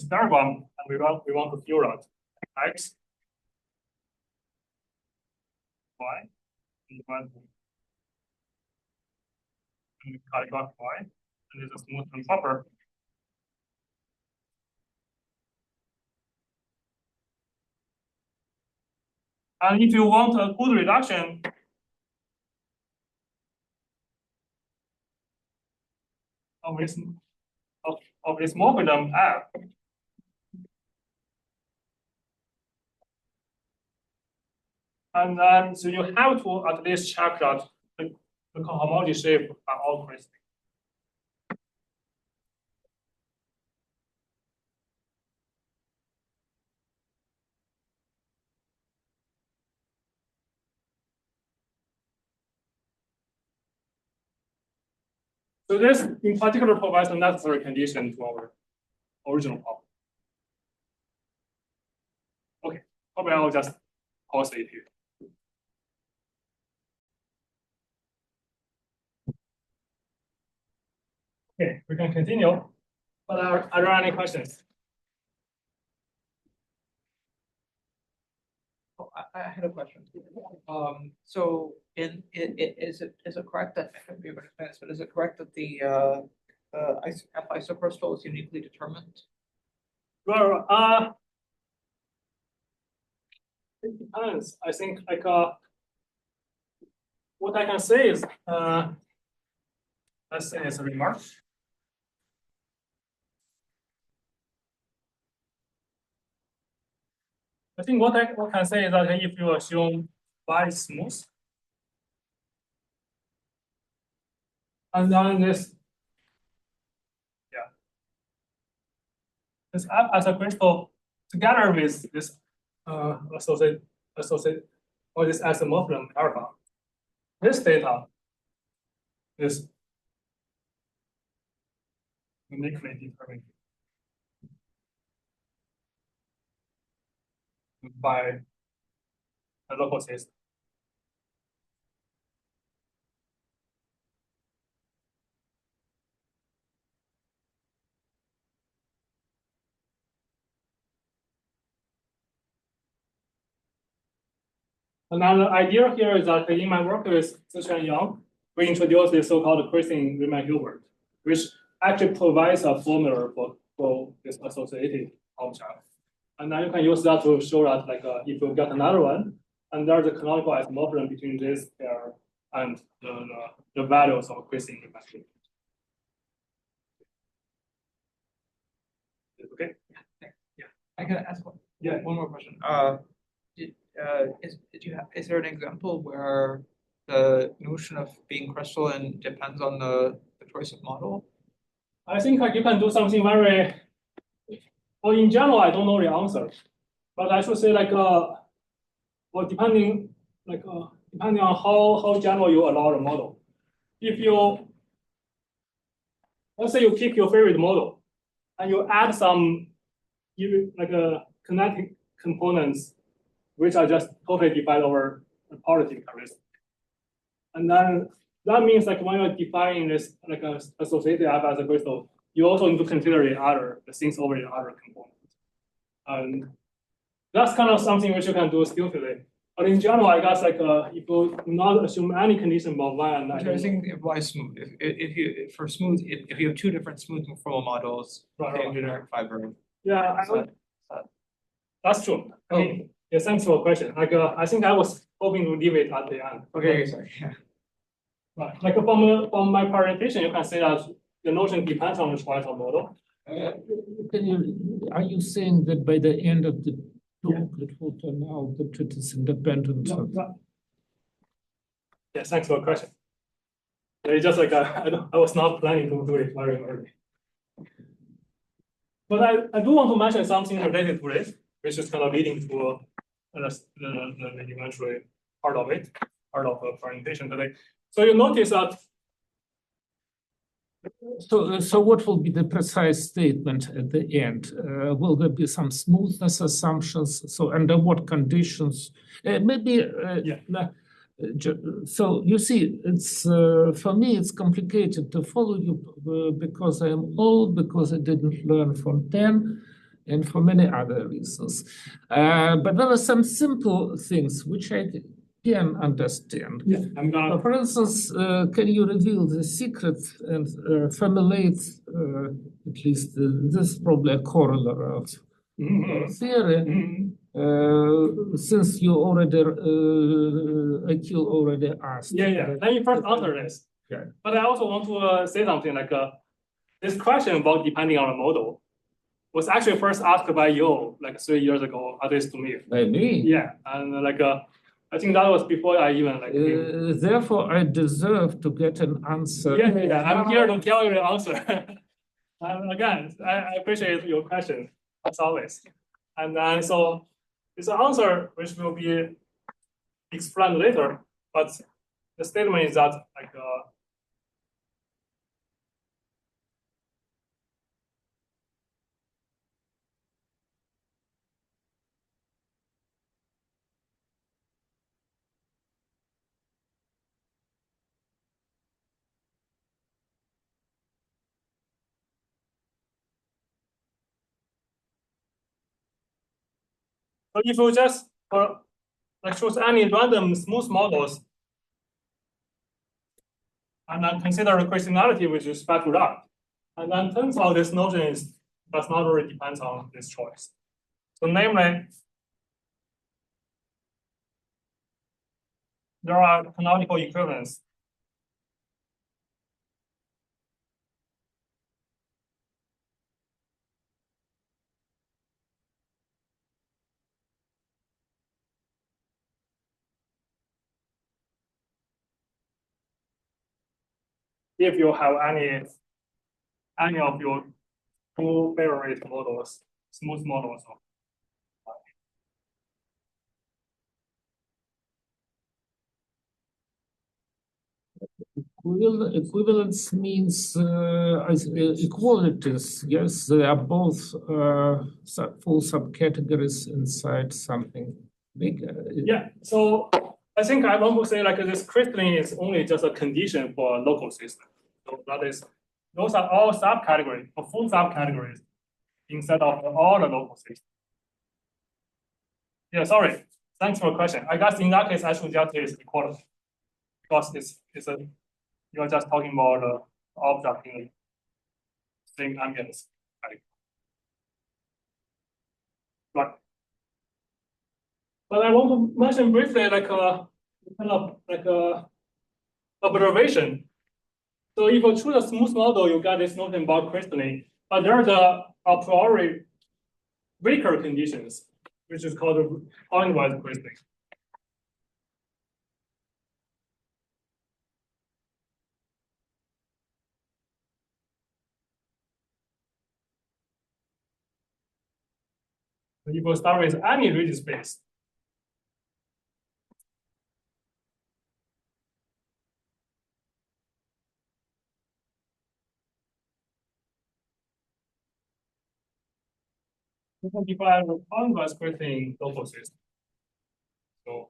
diagram, and we want to figure out x, y, and calculate y, and it's a smooth and proper. And if you want a good reduction of this morphism F, and then so you have to at least check that the cohomology shape are all crystal. So this in particular provides the necessary condition to our original problem. Okay, probably I'll just pause it here. Okay, we can continue. But are there any questions? Oh, I had a question. So is it correct that, I can't remember this, but is it correct that the F isocrystal is uniquely determined? Well, it depends. I think like what I can say is let's say as a remark. I think what I can say is that if you assume y is smooth, and then this F as a crystal together with this associate or this isomorphism alpha, this data is uniquely determined by a local system. Another idea here is that in my work with Zichuan Yang, we introduced the so-called crystalline Riemann-Hilbert, which actually provides a formula for this associated object. And then you can use that to show that like if you get another one, and there's a canonical isomorphism between this pair and the values of crystalline Riemann-Hilbert. Okay. Yeah. I can ask one. Yeah. One more question. Is there an example where the notion of being crystalline depends on the choice of model? I think you can do something very. Well, in general, I don't know the answer, but I should say like well, depending on how general you allow the model. If you let's say you pick your favorite model, and you add some kinetic components, which are just totally defined over a positive characteristic. And then that means like when you're defining this like associated F as a crystal, you also need to consider the things over the other components. And that's kind of something which you can do skillfully. But in general, I guess like if you not assume any condition about y and I think y smooth. If you have two different smooth conformal models, right. generic fiber. Yeah, that's true. I mean, yeah, thanks for the question. Like I think I was hoping to leave it at the end. Okay, sorry. Yeah. Right. Like from my presentation, you can say that the notion depends on the choice of model. Are you saying that by the end of the talk it will turn out that it is independent of? Yeah, thanks for the question. It's just like I was not planning to do it very early. But I do want to mention something related to this, which is kind of leading to the eventually part of the presentation today. So you notice that. So what will be the precise statement at the end? Will there be some smoothness assumptions? So under what conditions? Maybe So you see, it's for me it's complicated to follow you because I am old, because I didn't learn Fontaine, and for many other reasons. But there are some simple things which I can understand. Yeah, I'm gonna. For instance, can you reveal the secret and formulate at least this is probably a corollary of theory? Since you already, Akil already asked. Yeah. Let me first answer this. Yeah. But I also want to say something like this question about depending on the model was actually first asked by you like 3 years ago, at least to me. By me? Yeah, and I think that was before I even like. Therefore, I deserve to get an answer. Yeah. I'm here to tell you the answer. Again, I appreciate your question as always. And then so it's an answer which will be explained later, but the statement is that like so if you just like choose any random smooth models and then consider the crystallinity with respect to that, and then turns out this notion does not really depend on this choice. So namely, there are canonical equivalents. If you have any of your two favorite models, smooth models. Equivalence means equalities. Yes, they are both full subcategories inside something bigger. Yeah, so I think I want to say like this crystalline is only just a condition for a local system. So that is, those are all subcategories or full subcategories instead of all the local systems. Yeah, sorry. Thanks for the question. I guess in that case, I should just use equality because it's a you're just talking about the object in the same ambience. Right. But I want to mention briefly like a kind of like a observation. So if you choose a smooth model, you get this notion about crystalline, but there are the a priori weaker conditions, which is called the pointwise crystalline. If you start with any rigid space, you can define a pointwise crystalline local system. So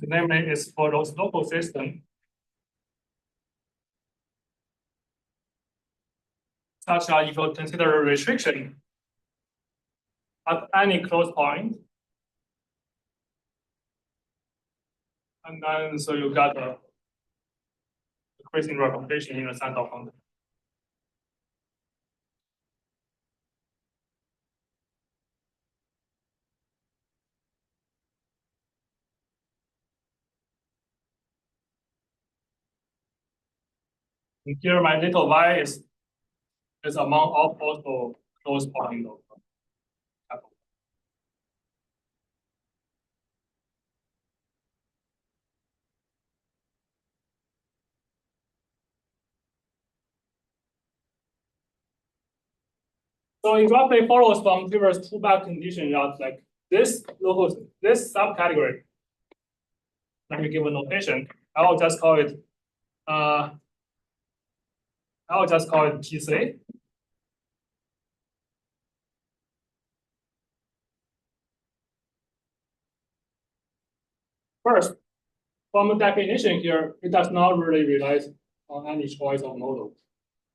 namely is for those local systems such that if you consider a restriction at any close point, and then so you got the crystalline representation in the sense of function. And here my little y is among all possible close points of capital. So it roughly follows from previous two back condition that like this subcategory, let me give a notation. I will just call it TC. first, from the definition here, it does not really rely on any choice of model.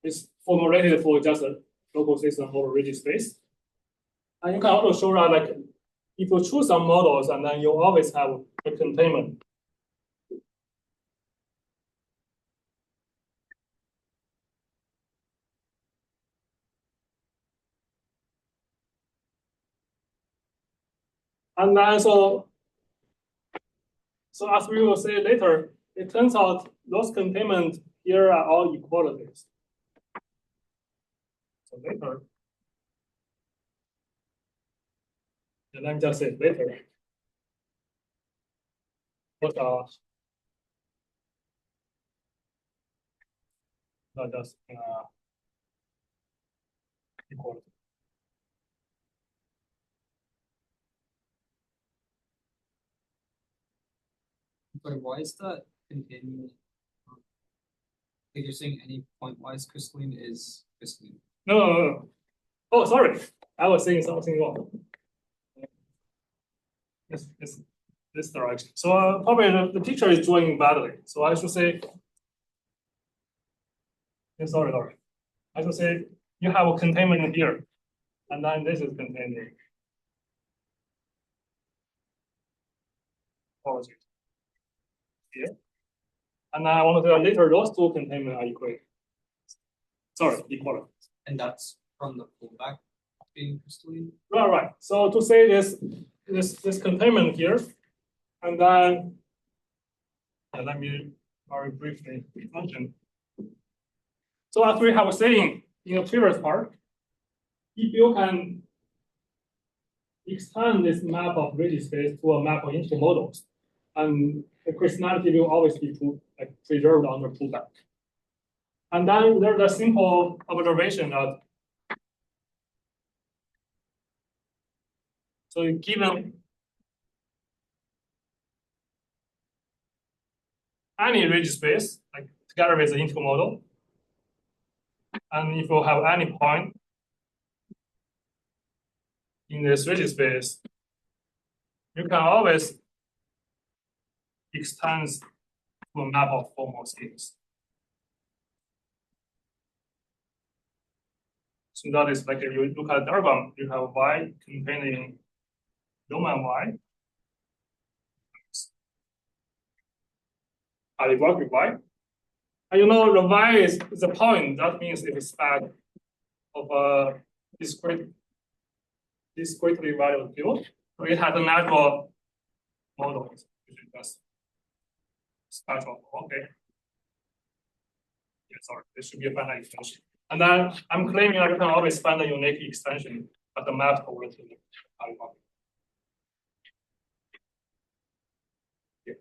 It's formulated for just a local system over rigid space. And you can also show that like if you choose some models and then you always have a containment. And then so as we will say later, it turns out those containment here are all equalities. So later, and let me just say later. What are not just equality. But why is that containment? Like you're saying any pointwise crystalline is crystalline. No. Oh, sorry. I was saying something wrong. This direction. So probably the teacher is drawing badly. So I should say, sorry. I should say you have a containment here, and then this is contained here. And I want to say later those two containment are equal. Sorry, equal. And that's from the pullback being crystalline. Right. So to say this containment here, and then let me very briefly mention. So as we have saying in the previous part, if you can extend this map of rigid space to a map of integral models, and the crystallinity will always be preserved under pullback. And then there's a simple observation that so given any rigid space, like together with the integral model, and if you have any point in this rigid space, you can always extend to a map of formal schemes. So that is like if you look at the diagram, you have Y containing domain Y, algebraic Y. And you know the Y is the point, that means it is bag of a discretely valued field. So it has a natural model, which is just special. Okay. Yeah, sorry, this should be a finite extension. And then I'm claiming that you can always find a unique extension at the map over to the algebraic. Yeah.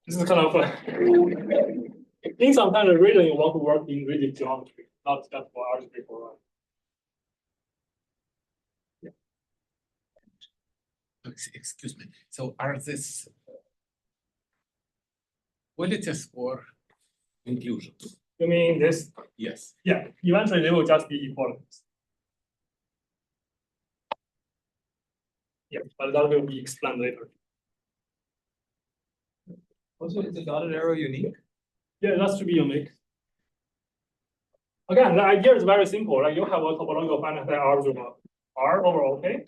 This is kind of in some kind of reason you want to work in rigid geometry, not just for algebraic or Excuse me. So are this qualities or inclusions? You mean this? Yes. Yeah, eventually they will just be equalities. Yeah, but that will be explained later. Also, is the dotted arrow unique? Yeah, that should be unique. Again, the idea is very simple. Like you have a topological finite algebra R over OK.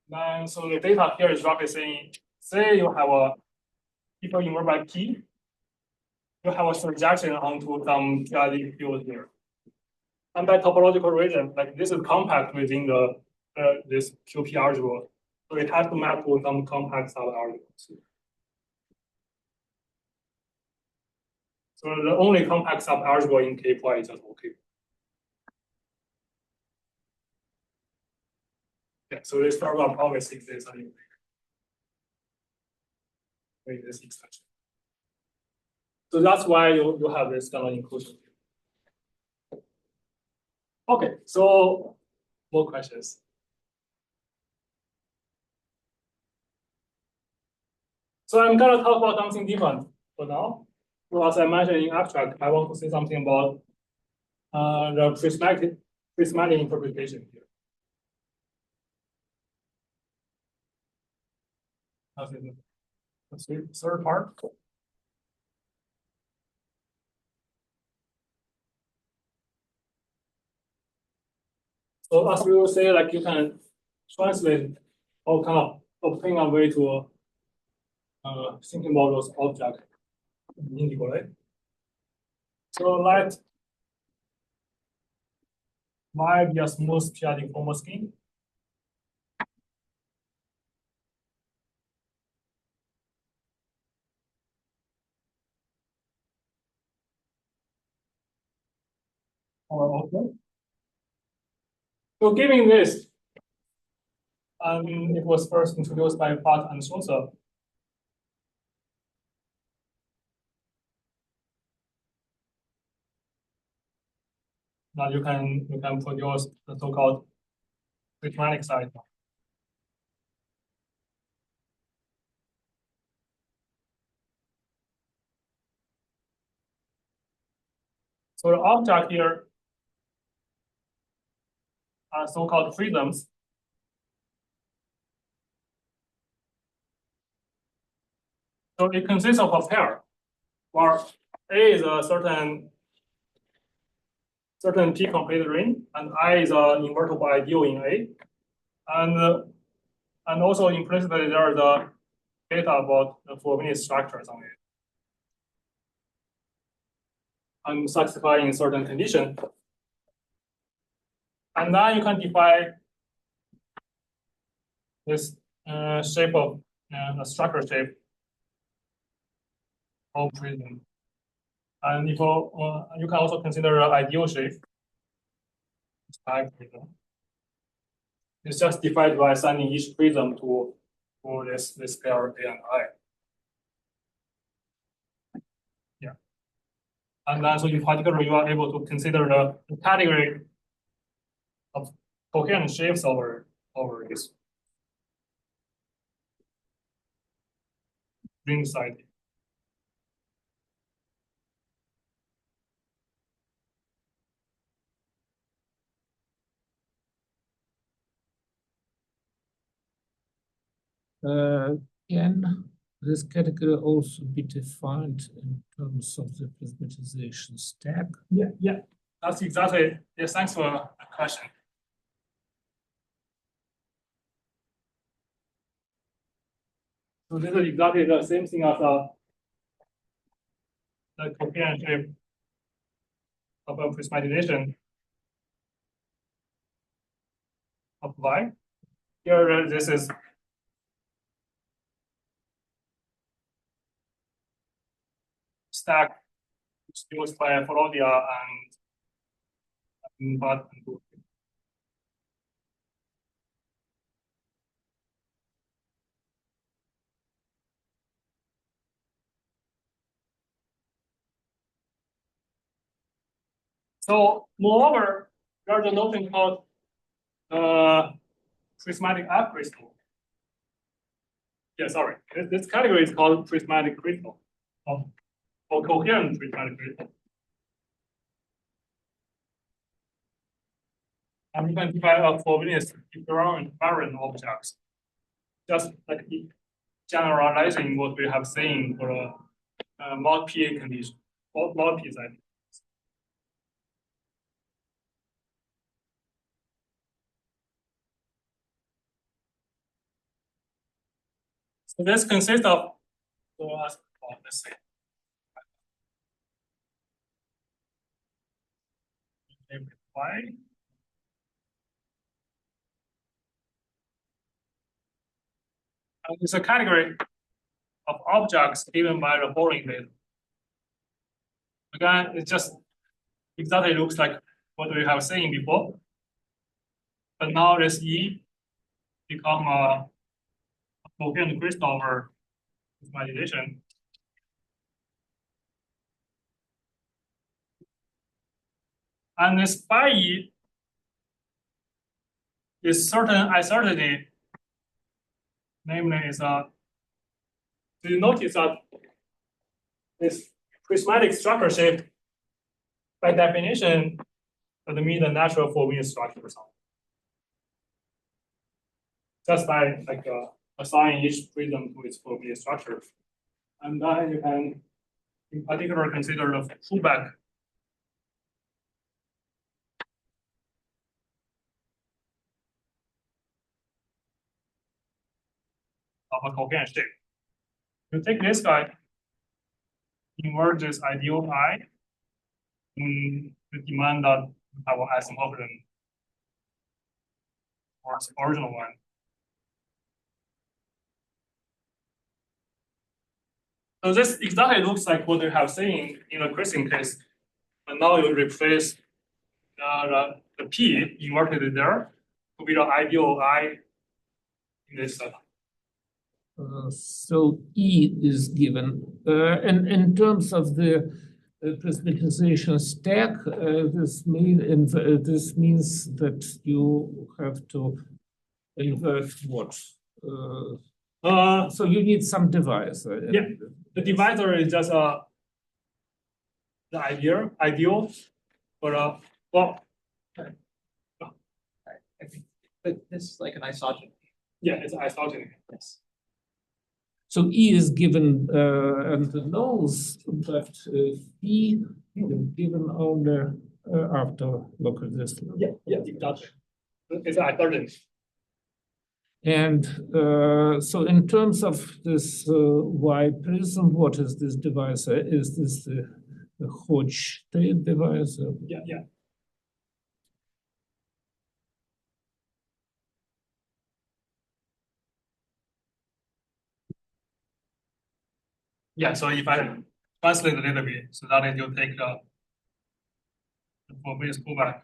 Then so the data here is roughly saying, say you have a people inverted by P, you have a surjection onto some p-adic field here. And by topological region, like this is compact within the this QP algebra. So it has to map to some compact sub-algebras. So the only compact sub-algebra in K-ply is just OK. Yeah, so this program always exists anyway. With this extension. So that's why you have this kind of inclusion. Okay, so more questions. So I'm gonna talk about something different for now. So as I mentioned in abstract, I want to say something about the prismatic interpretation here. the third part. So as we will say, like you can translate or kind of obtain a way to thinking about those objects individually. So let Y be a smooth p-adic formal scheme. Okay. So given this, it was first introduced by Pratt and Schulze. Now you can produce the so-called Prismatic side. So the object here are so-called prisms. So it consists of a pair, where A is a certain P-completed ring, and I is an invertible ideal in A, and also implicitly there is a data about the Frobenius structures on it. And satisfying certain condition. And then you can define this shape of a structure shape of prism. And if you can also consider an ideal shape. It's just defined by assigning each prism to this pair A and I. Yeah. And then so in particular, you are able to consider the category of coherent shapes over this ring side. Can this category also be defined in terms of the prismatization stack? Yeah. That's exactly. Yeah, thanks for the question. So this is exactly the same thing as the coherent shape of a prismatization of Y. Here, this is stack used by Forodia and Bud and Booth. So moreover, there's a notion called prismatic F crystal. Yeah, sorry. This category is called prismatic crystal or coherent prismatic crystal. And you can define a Frobenius invariant objects, just like generalizing what we have seen for a mod PA condition or mod P side. So this consists of, let's say, Y. And it's a category of objects given by the following data. Again, it just exactly looks like what we have seen before. But now this E become a coherent crystal over prismatization. And this phi E is certain isotony, namely is so you notice that this prismatic structure shape by definition would mean the natural Frobenius structure. Just by like assign each prism to its probability structure. And then you can, in particular, consider the pullback of a covariant shape. You take this guy, invert this ideal I, and the demand that I will add some option or its original one. So this exactly looks like what we have seen in the crystalline case, but now you replace the P inverted there to be the ideal I in this setup. So E is given. And in terms of the prismatization stack, this means that you have to invert what? So you need some divisor. Yeah, the divisor is just the ideal, but well, I think, but this is like an isogeny. yeah, it's isogeny. Yes. So E is given and the nose, but E is given only after local distance. Yeah, exactly. It's isogeny. And so in terms of this Y prism, what is this divisor? Is this the Hodge state divisor? Yeah. Yeah, so if I translate a little bit, so that you take the probability pullback,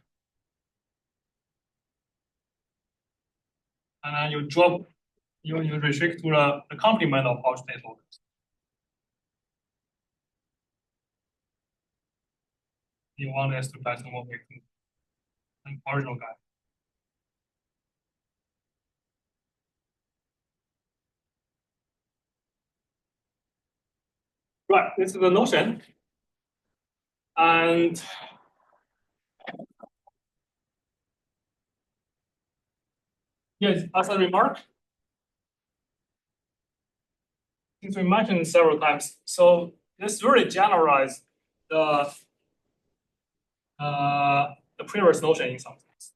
and then you drop, you restrict to the complement of Hodge state locus. You want this to pass more to an original guy. Right, this is the notion. And yes, as a remark, since we mentioned several times, so this really generalized the previous notion in some sense.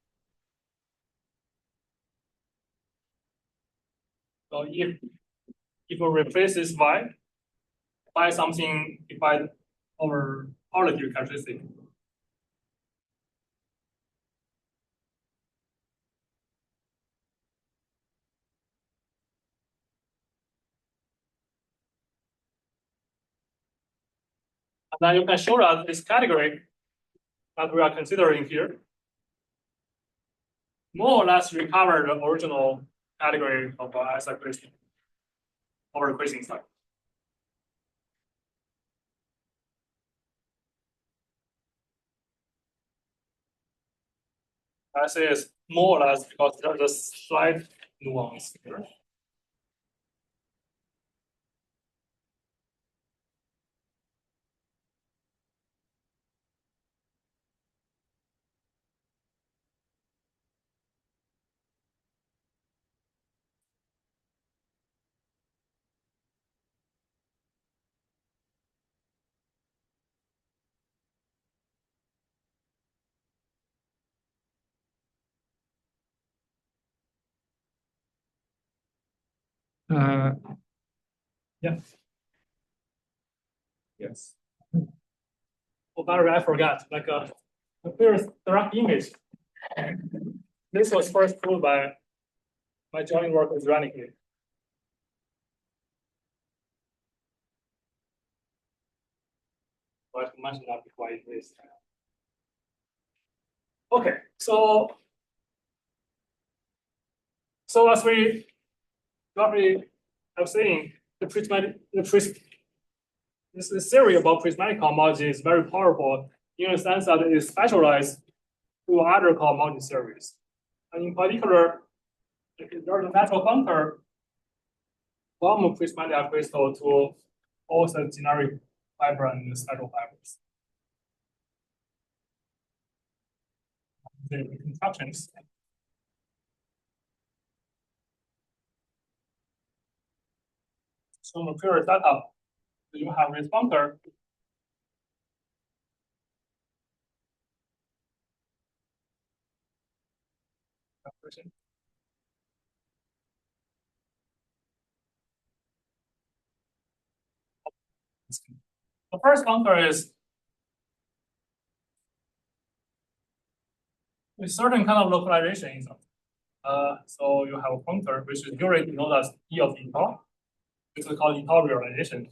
So if we replace this y by something defined over qualitative characteristic, and then you can show that this category that we are considering here more or less recover the original category of isoquation over the crystalline side. I say it's more or less because there's a slight nuance here. Yeah. Yes. Oh, by the way, I forgot. Like the first direct image. This was first proved by my joint work with Ranicky. But I mentioned that before it is. Okay, so as we roughly have seen, this theory about prismatic cohomology is very powerful in the sense that it is specialized to other cohomology theories. And in particular, there's a natural counter from prismatic crystal to all the generic fiber and special fibers. The reconstructions. some pure setup. You have this functor. The first functor is a certain kind of localization in them. So you have a functor which is usually known as E of etal. This is called etal realization.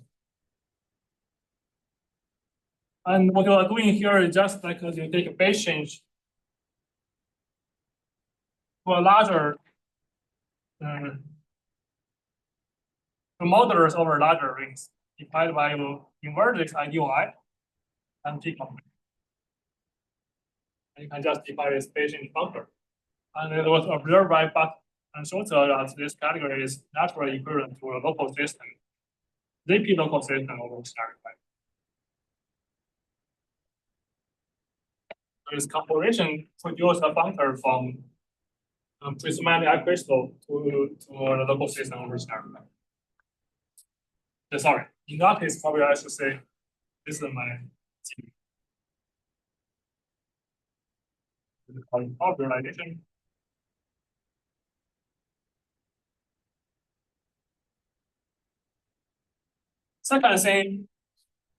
And what you are doing here is just like you take a base change to a larger modulus over larger rings, divided by you invert this ideal I and P complex. And you can just define this base change functor. And it was observed by Buck and Schulze that this category is naturally equivalent to a local system, ZP local system over static type. This composition produces a functor from prismatic crystal to the local system over static type. Sorry, in that case, probably I should say this is my realization. Second thing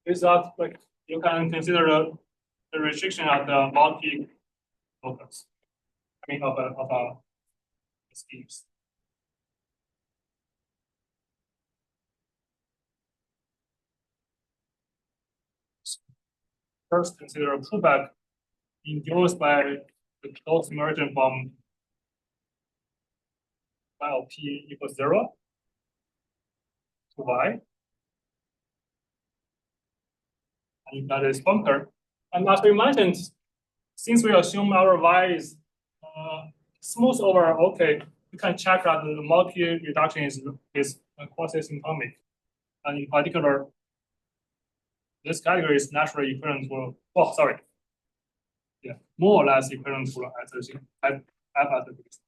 is that like you can consider the restriction of the multi-locus. I mean of a schemes. First, consider a pullback induced by the close merging from while p equals 0 to y. And that is functor. And as we mentioned, since we assume our y is smooth over OK, we can check that the multi-reduction is quasi-symptomic. And in particular, this category is naturally equivalent to, more or less equivalent to f at the base.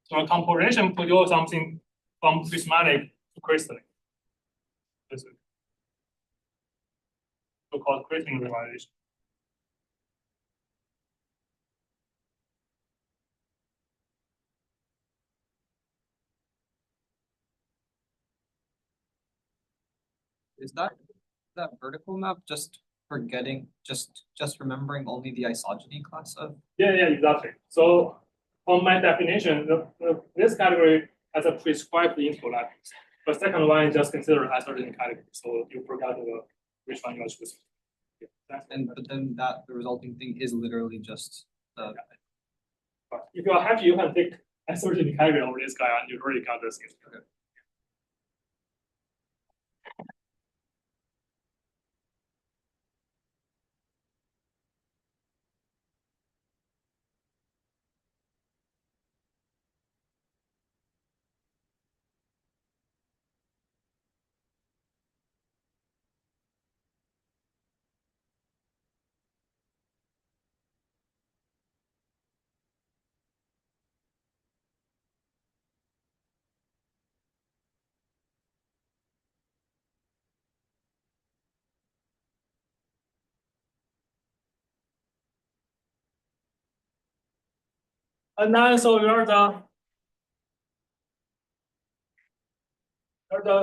So a composition produces something from prismatic to crystalline. This is so-called crystalline realization. Is that vertical map just remembering only the isogeny class of? Yeah, exactly. So from my definition, this category has a prescribed input lattice. The second one is just considered as certain category. So you forgot which one you are choosing. But then the resulting thing is literally just the. But if you are happy, you can take a certain category over this guy, and you already got this. Okay. And then so you're the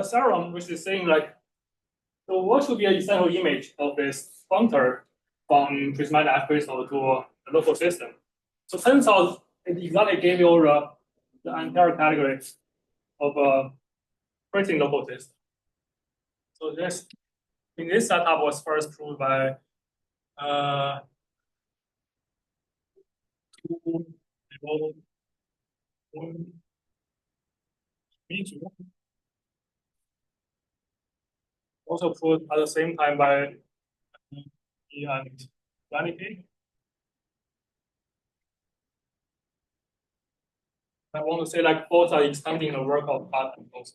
theorem, which is saying like, so what should be an essential image of this functor from prismatic crystal to a local system? So turns out it exactly gave you the entire category of a pretty local system. So this in this setup was first proved by also proved at the same time by E and Vanity. I want to say like both are extending the work of Pat and both.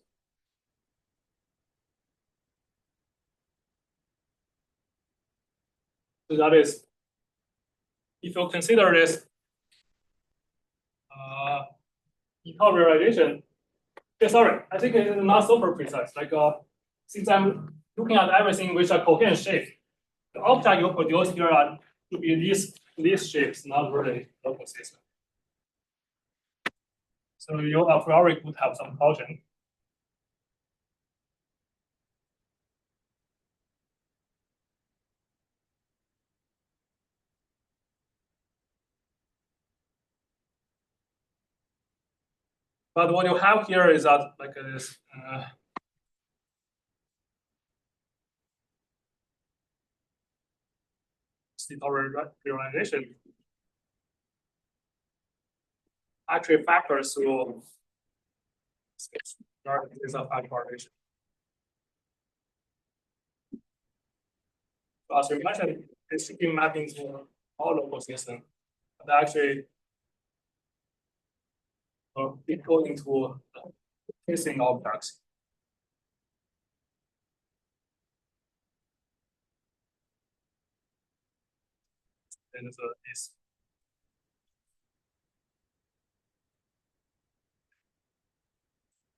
So that is, if you consider this realization. Yeah, sorry, I think it is not super precise. Like since I'm looking at everything with a coherent shape, the object you produce here are to be these shapes, not really local system. So you a priori could have some caution. But what you have here is that like this realization actually factors through is a factorization. So as we mentioned, it should be mapping to all local system, but actually it goes into tracing objects. And this.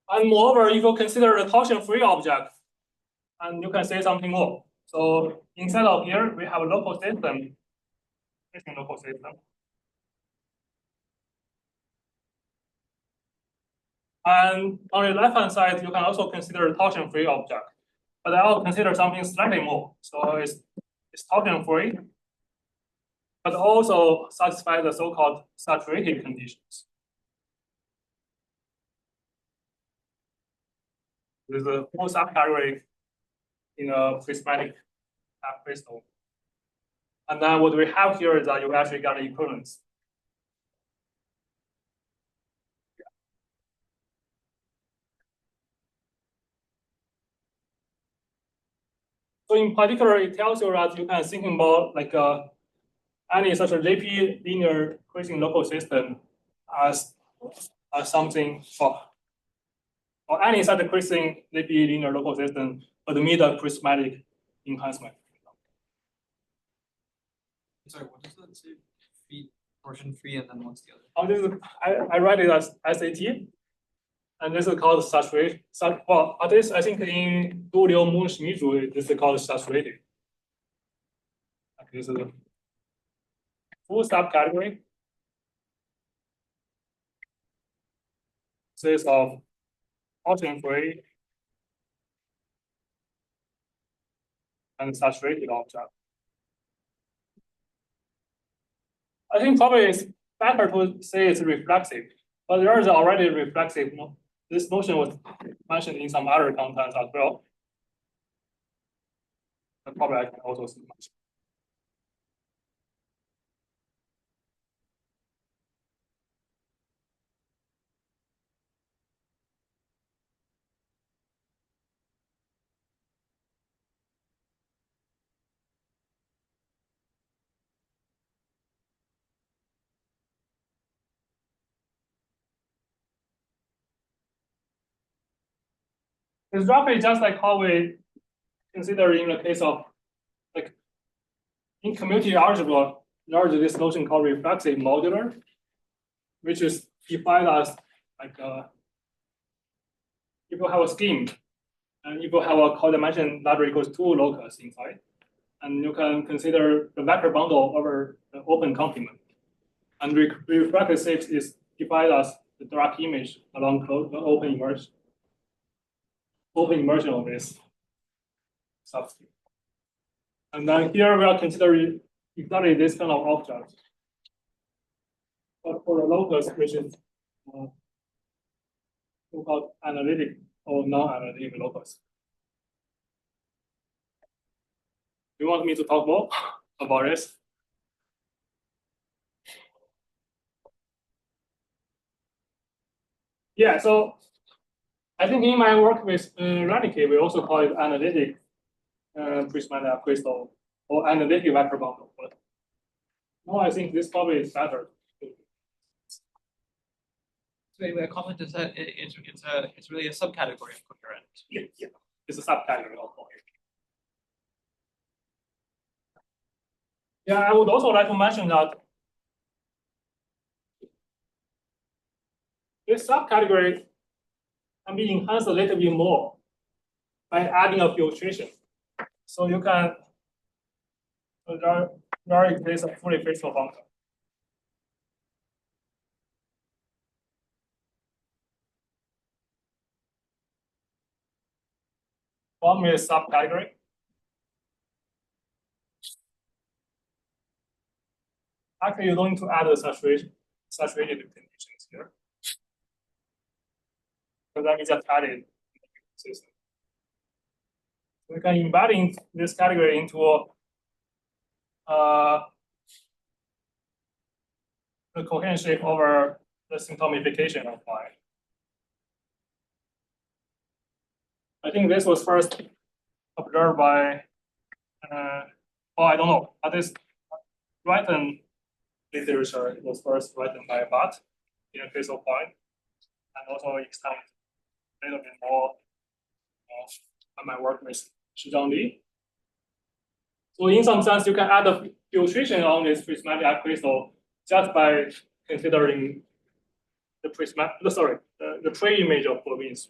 And moreover, if you consider a torsion-free object, and you can say something more. So instead of here, we have a local system, local system. And on the left-hand side, you can also consider a torsion-free object. But I'll consider something slightly more. So it's torsion-free, but also satisfy the so-called saturated conditions. There's a full subcategory in a prismatic crystal. And then what we have here is that you actually got an equivalence. So in particular, it tells you that you can think about like any such a Lippi linear Kriging local system as something or any such a Kriging Lippi linear local system admit a prismatic enhancement. Sorry, what does that say? Torsion free, and then what's the other? Oh, this is, I write it as SAT, and this is called saturated. Well, this I think in Duliu Moon this is called saturated. Okay, this is a full subcategory. This of torsion-free and saturated object. I think probably it's better to say it's reflexive, but there is already reflexive. This notion was mentioned in some other contents as well. But probably I can also see much. It's roughly just like how we consider in the case of like in commutative algebra, there's this notion called reflexive modular, which is defined as like if you have a scheme and if you have a codimension larger equals 2 locus inside, and you can consider the vector bundle over the open complement. And reflexive is defined as the direct image along the open immersion of this subscheme. And then here we are considering exactly this kind of object. But for the locus, which is so-called analytic or non-analytic locus. You want me to talk more about this? Yeah, so I think in my work with Renicky, we also call it analytic prismatic crystal or analytic vector bundle. But no, I think this probably is better. So anyway, a comment is that it's really a subcategory of coherent. Yeah, it's a subcategory of coherent. Yeah, I would also like to mention that this subcategory can be enhanced a little bit more by adding a filtration. So you can there exists a fully fixable function. One is subcategory. Actually, you don't need to add the saturated conditions here. So that is just added in the system. We can embed this category into the coherent shape over the symptomification of Y. I think this was first observed by, I don't know, but this Brighton literature, it was first written by Butt in a case of point, and also extend a little bit more on my work with Shizhang Li. So in some sense, you can add a filtration on this prismatic crystal just by considering the the tree image of province.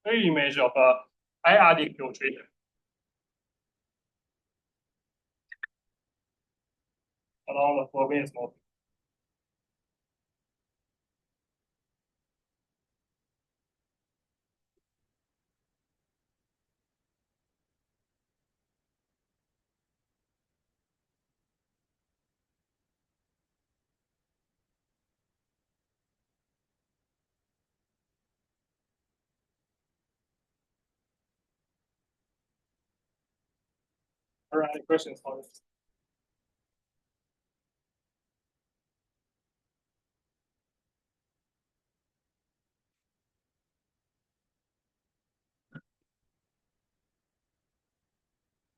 Tree image of p-adic filtration. Along the province model. Are there any questions on this?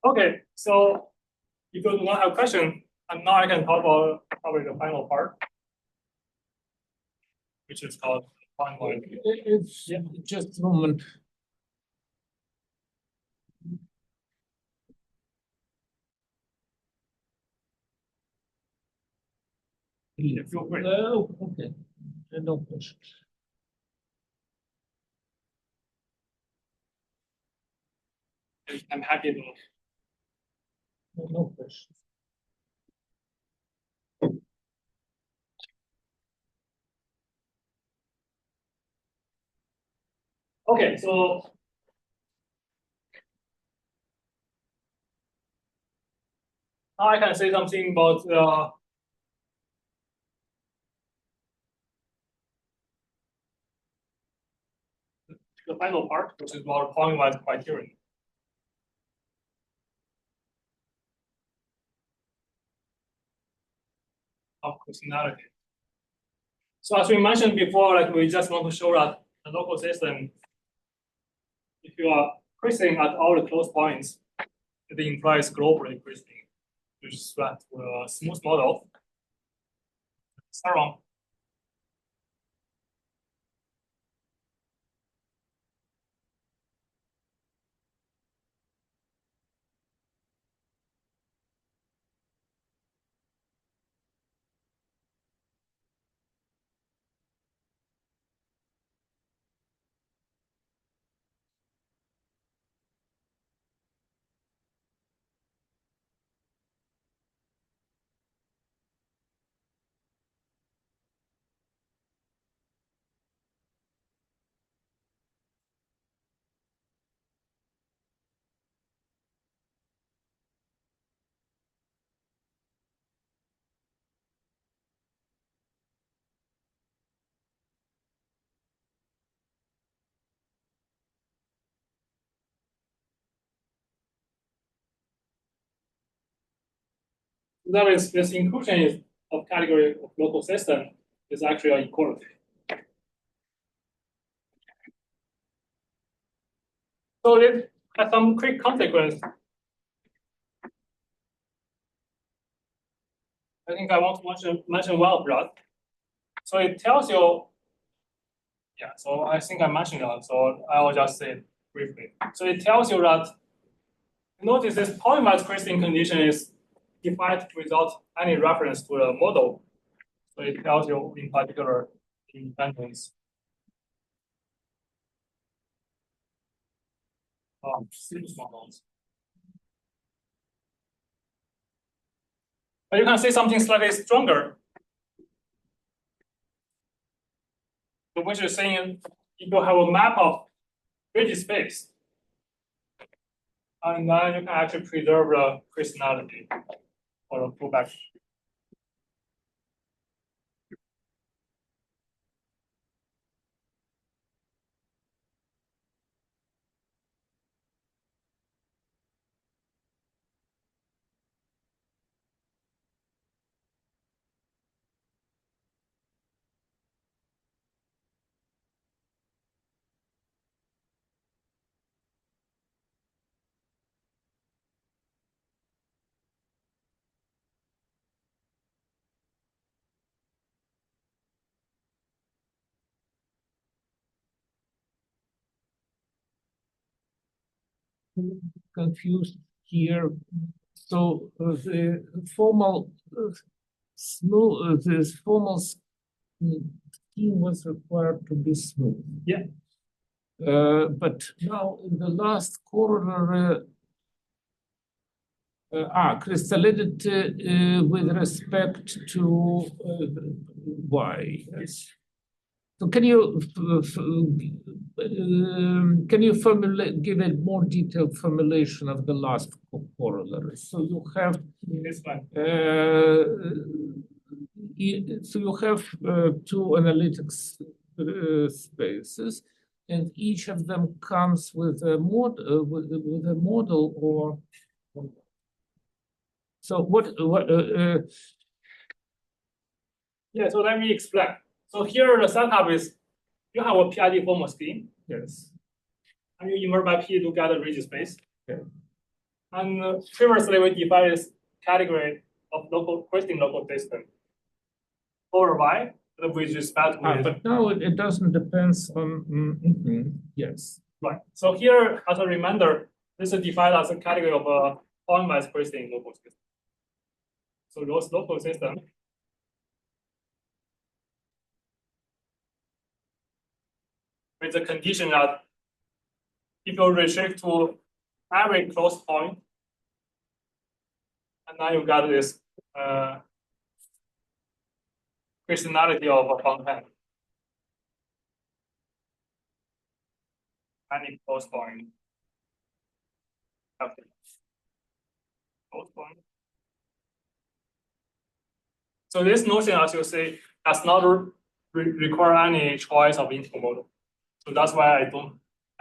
Okay, so if you do not have question, and now I can talk about probably the final part, which is called Pointwise. It's just a moment. Feel free. Okay, no questions. I'm happy to. No questions. Okay, so now I can say something about the final part, which is about Pointwise criterion. Of crystallinity. So as we mentioned before, like we just want to show that the local system, if you are crystalline at all the close points, it implies globally crystalline, which is that a smooth model. Sarong. That is, this inclusion of category of local system is actually an equality. So it has some quick consequence. I think I want to mention one of that. So it tells you, yeah, so I think I mentioned that, so I will just say it briefly. So it tells you that, notice this Pointwise crystalline condition is defined without any reference to the model. So it tells you in particular independence of series models. But you can see something slightly stronger, which is saying if you have a map of rigid space, and then you can actually preserve the crystallinity for the full vector. Confused here. So the formal smooth, this formal scheme was required to be smooth. Yeah. But now in the last corollary, crystallinity with respect to y. Yes. So can you give a more detailed formulation of the last corollary? So you have This one. so you have two analytic spaces, and each of them comes with a with a model or. So yeah, so let me explain. So here the setup is you have a p-adic formal scheme. Yes. And you invert by p to get a rigid space. Okay. And previously we defined this category of local crystalline local system over y with respect to but now it doesn't depend on yes. Right. So here, as a reminder, this is defined as a category of a Pointwise crystalline local system. So those local systems with the condition that if you restrict to every close point, and then you got this crystallinity of a function. Any close point. Okay. Close point. So this notion, as you say, does not require any choice of integral model. So that's why I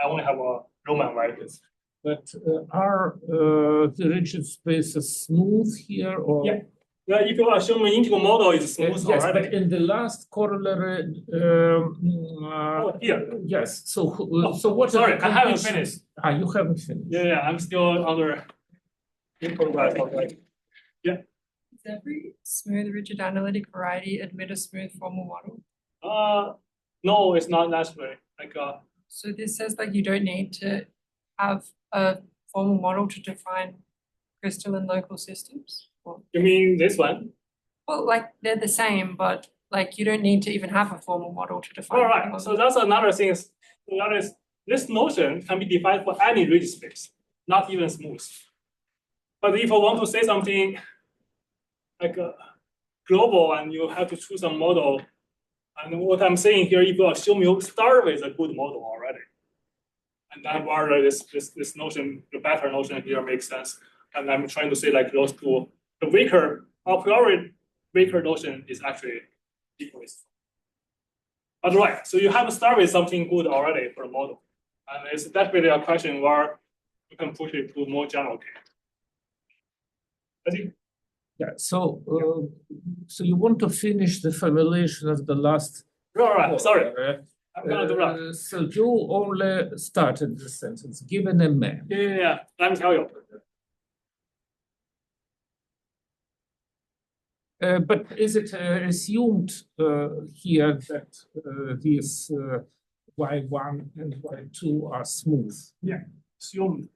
only have a Roman varieties. But are the rigid spaces smooth here or? Yeah. Yeah, if you assume an integral model is smooth yes, already. but in the last corollary, here. yes. So so what? Sorry, I haven't finished. You haven't finished. Yeah, I'm still under improvised. Yeah. Does every smooth rigid analytic variety admit a smooth formal model? No, it's not necessary. Like So this says like you don't need to have a formal model to define crystalline local systems? Or, you mean this one? well, like they're the same, but like you don't need to even have a formal model to define. All right. So that's another thing. That is, this notion can be defined for any rigid space, not even smooth. But if I want to say something like global, and you have to choose a model, and what I'm saying here, if you assume you start with a good model already, and then whether this notion, the better notion here makes sense. And I'm trying to say like those two, the weaker, a priori weaker notion is actually equally strong. But right, so you have to start with something good already for a model. And it's definitely a question where you can push it to more general case. I think. Yeah. So so you want to finish the formulation of the last. All right. Sorry. I'm gonna do that. So you only started the sentence, given a map. Yeah. Let me tell you. But is it assumed here that these y1 and y2 are smooth? Yeah, assumed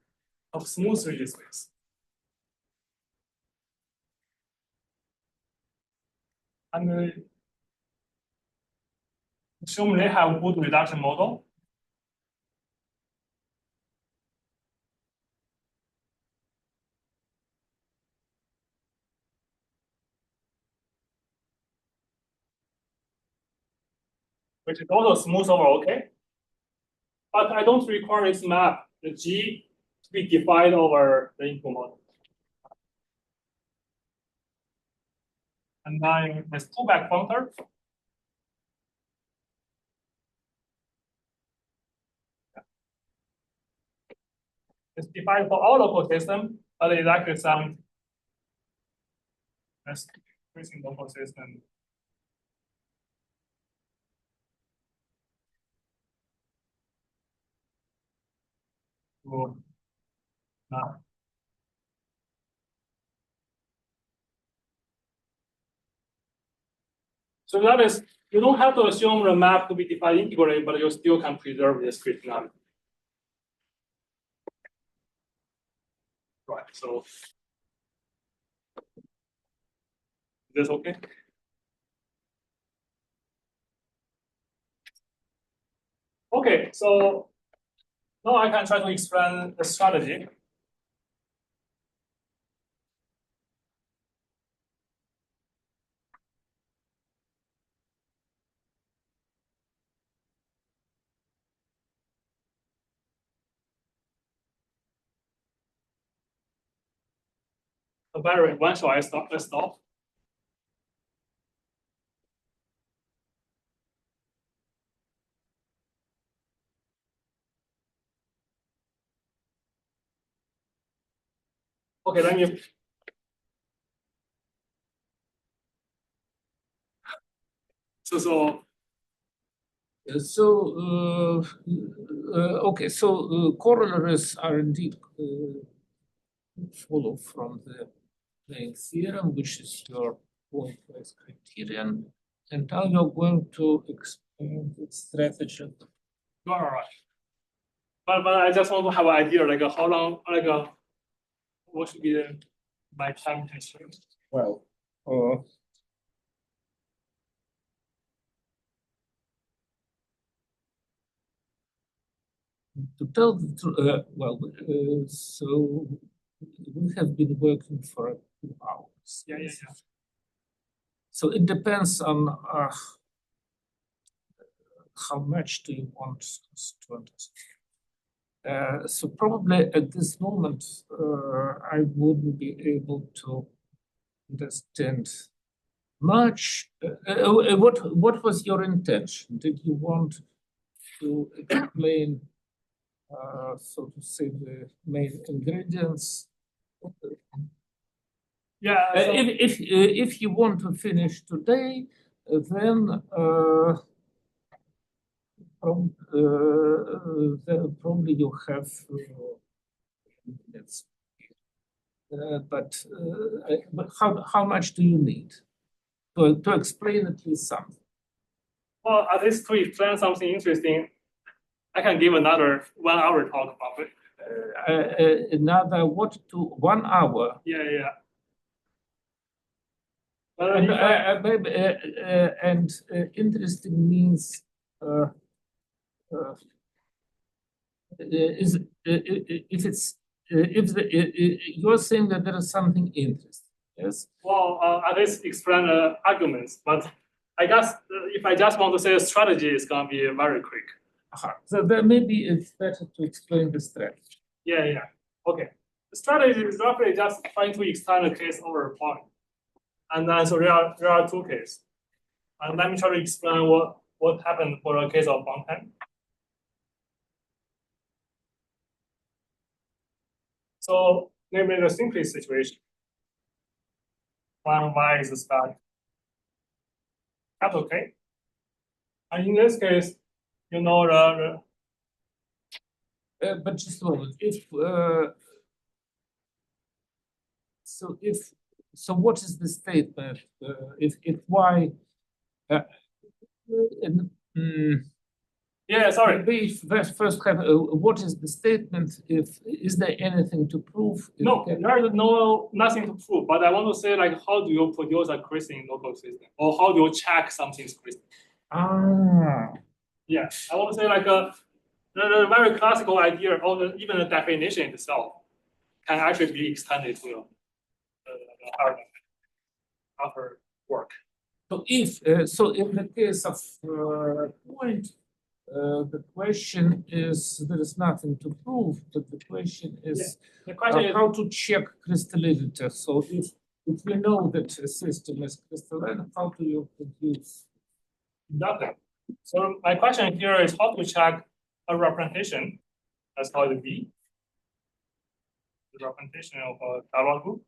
of smooth ridge space. And assume they have good reduction model. Which is also smooth over OK. But I don't require this map, the G, to be defined over the input model. And then this pullback pointer. It's defined for all local system, but it actually sounds as increasing local system. So that is, you don't have to assume the map to be defined integrally, but you still can preserve this criterion. Right, so is this okay? Okay, so now I can try to explain the strategy. So Barry, when shall I stop? Let's stop. Okay, then you. Okay, so corollaries are indeed follow from the main theorem, which is your Pointwise criterion, and now you're going to explain the strategy. All right. But I just want to have an idea, like how long, what should be my time constraint? Well, to tell the truth, so we have been working for 2 hours. Yeah. So it depends on how much do you want us to understand. So probably at this moment, I wouldn't be able to understand much. What was your intention? Did you want to explain, so to say, the main ingredients? Yeah. So, If you want to finish today, then probably you have minutes. But how much do you need to explain at least something? well, at least to explain something interesting, I can give another 1 hour talk about it. Another 1 hour? Yeah. And interesting means is if it's you're saying that there is something interesting, yes? Well, at least explain the arguments, but I guess if I just want to say a strategy, it's gonna be very quick. So then maybe it's better to explain the strategy. Yeah. Okay. The strategy is roughly just trying to extend the case over a point. And then so there are 2 cases. And let me try to explain what happened for a case of fountain. So namely the simplest situation. When y is static. That's okay. And in this case, you know but just a moment. If so what is the statement if y and, Yeah, sorry. we first have what is the statement? If is there anything to prove? No, there is nothing to prove. But I want to say, like, how do you produce a crystalline local system, or how do you check something's crystalline? Yeah, I want to say like the very classical idea, or even the definition itself, can actually be extended to paradigm after work. So if so, in the case of point. The question is, there is nothing to prove, but the question is, The question is how to check crystallinity. So if we know that a system is crystalline, how do you produce? nothing. So my question here is how to check a representation. Let's call it V. The representation of a Galois group.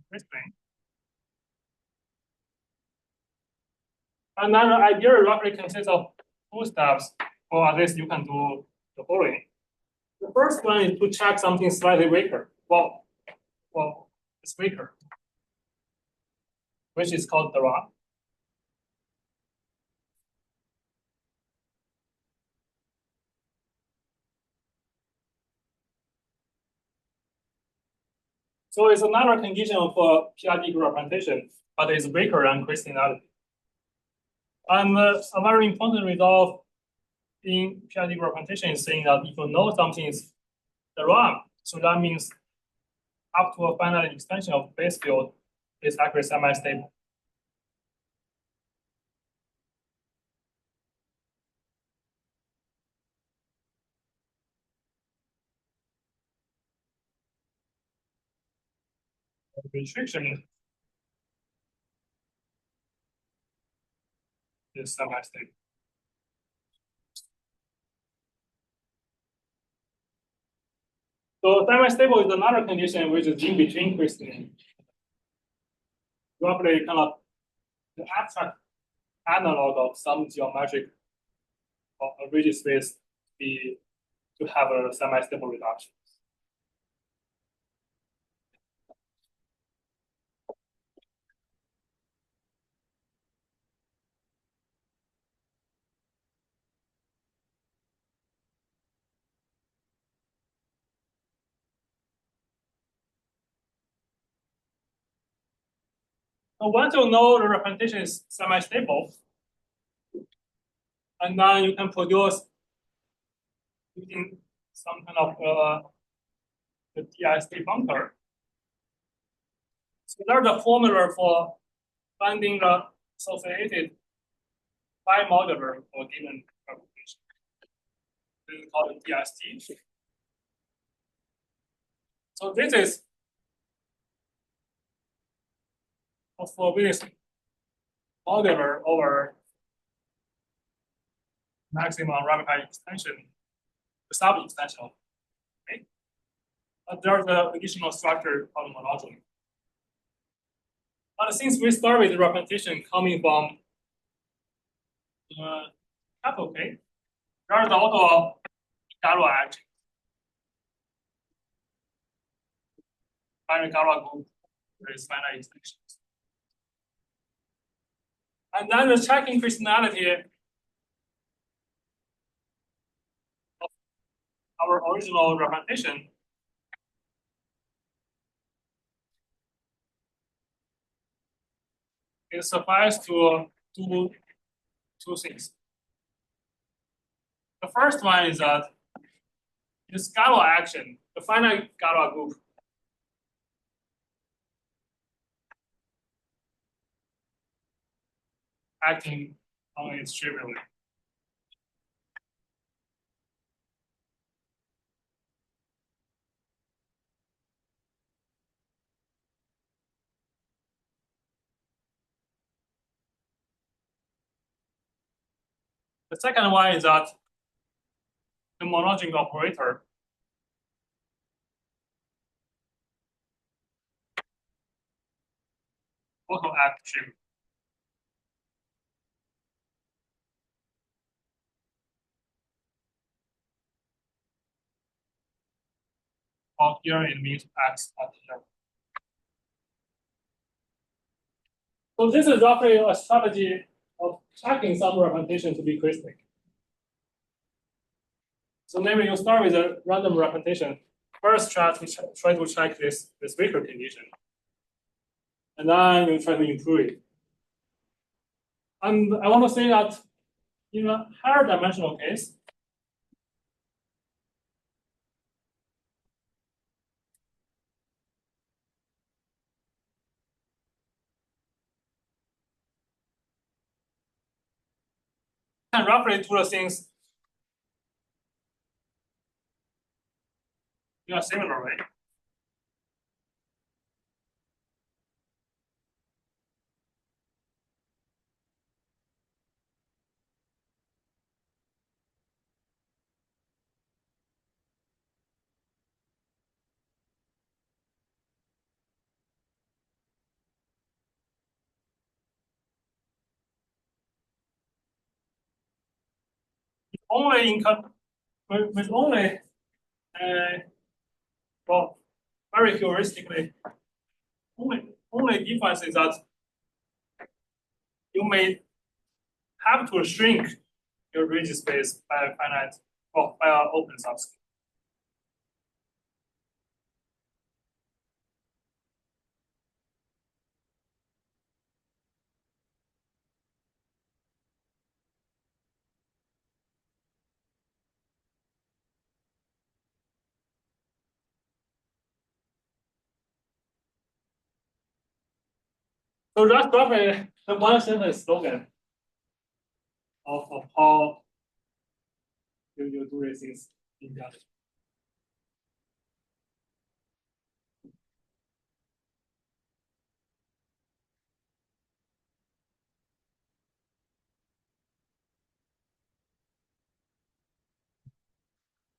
Crystalline. And then the idea roughly consists of two steps, or at least you can do the following. The first one is to check something slightly weaker. Well, it's weaker, which is called the rod. So it's another condition of p-adic representation, but it's weaker than crystallinity. And a very important result in p-adic representation is saying that if you know something is the rod, so that means up to a finite extension of base field is actually semi-stable. The restriction is semi-stable. So semi-stable is another condition which is in between crystalline. Roughly kind of the abstract analog of some geometric or a rigid space be to have a semi-stable reduction. So once you know the representation is semi-stable, and then you can produce using some kind of the DST bunker. So there's a formula for finding the associated bimodular for given representation. This is called DST. So this is for this modular over maximum ramified extension, the sub-extension. Okay? But there's an additional structure called homological. But since we start with the representation coming from capital K, there's also Galois action. Binary Galois group with finite extensions. And then the checking crystallinity of our original representation it suffices to do two things. The first one is that this Galois action, the finite Galois group, acting on its trivially. The second one is that the monological operator also acts trivially. or here it means X at here. So this is roughly a strategy of checking some representation to be crystalline. So maybe you start with a random representation. First, try to check this Baker condition, and then you try to improve it. And I want to say that in a higher dimensional case, can roughly do the things in a similar way. Only with only well, very heuristically, only difference is that you may have to shrink your rigid space by a finite, well, by an open subscale. So that's roughly the one sentence slogan of how you do these things in the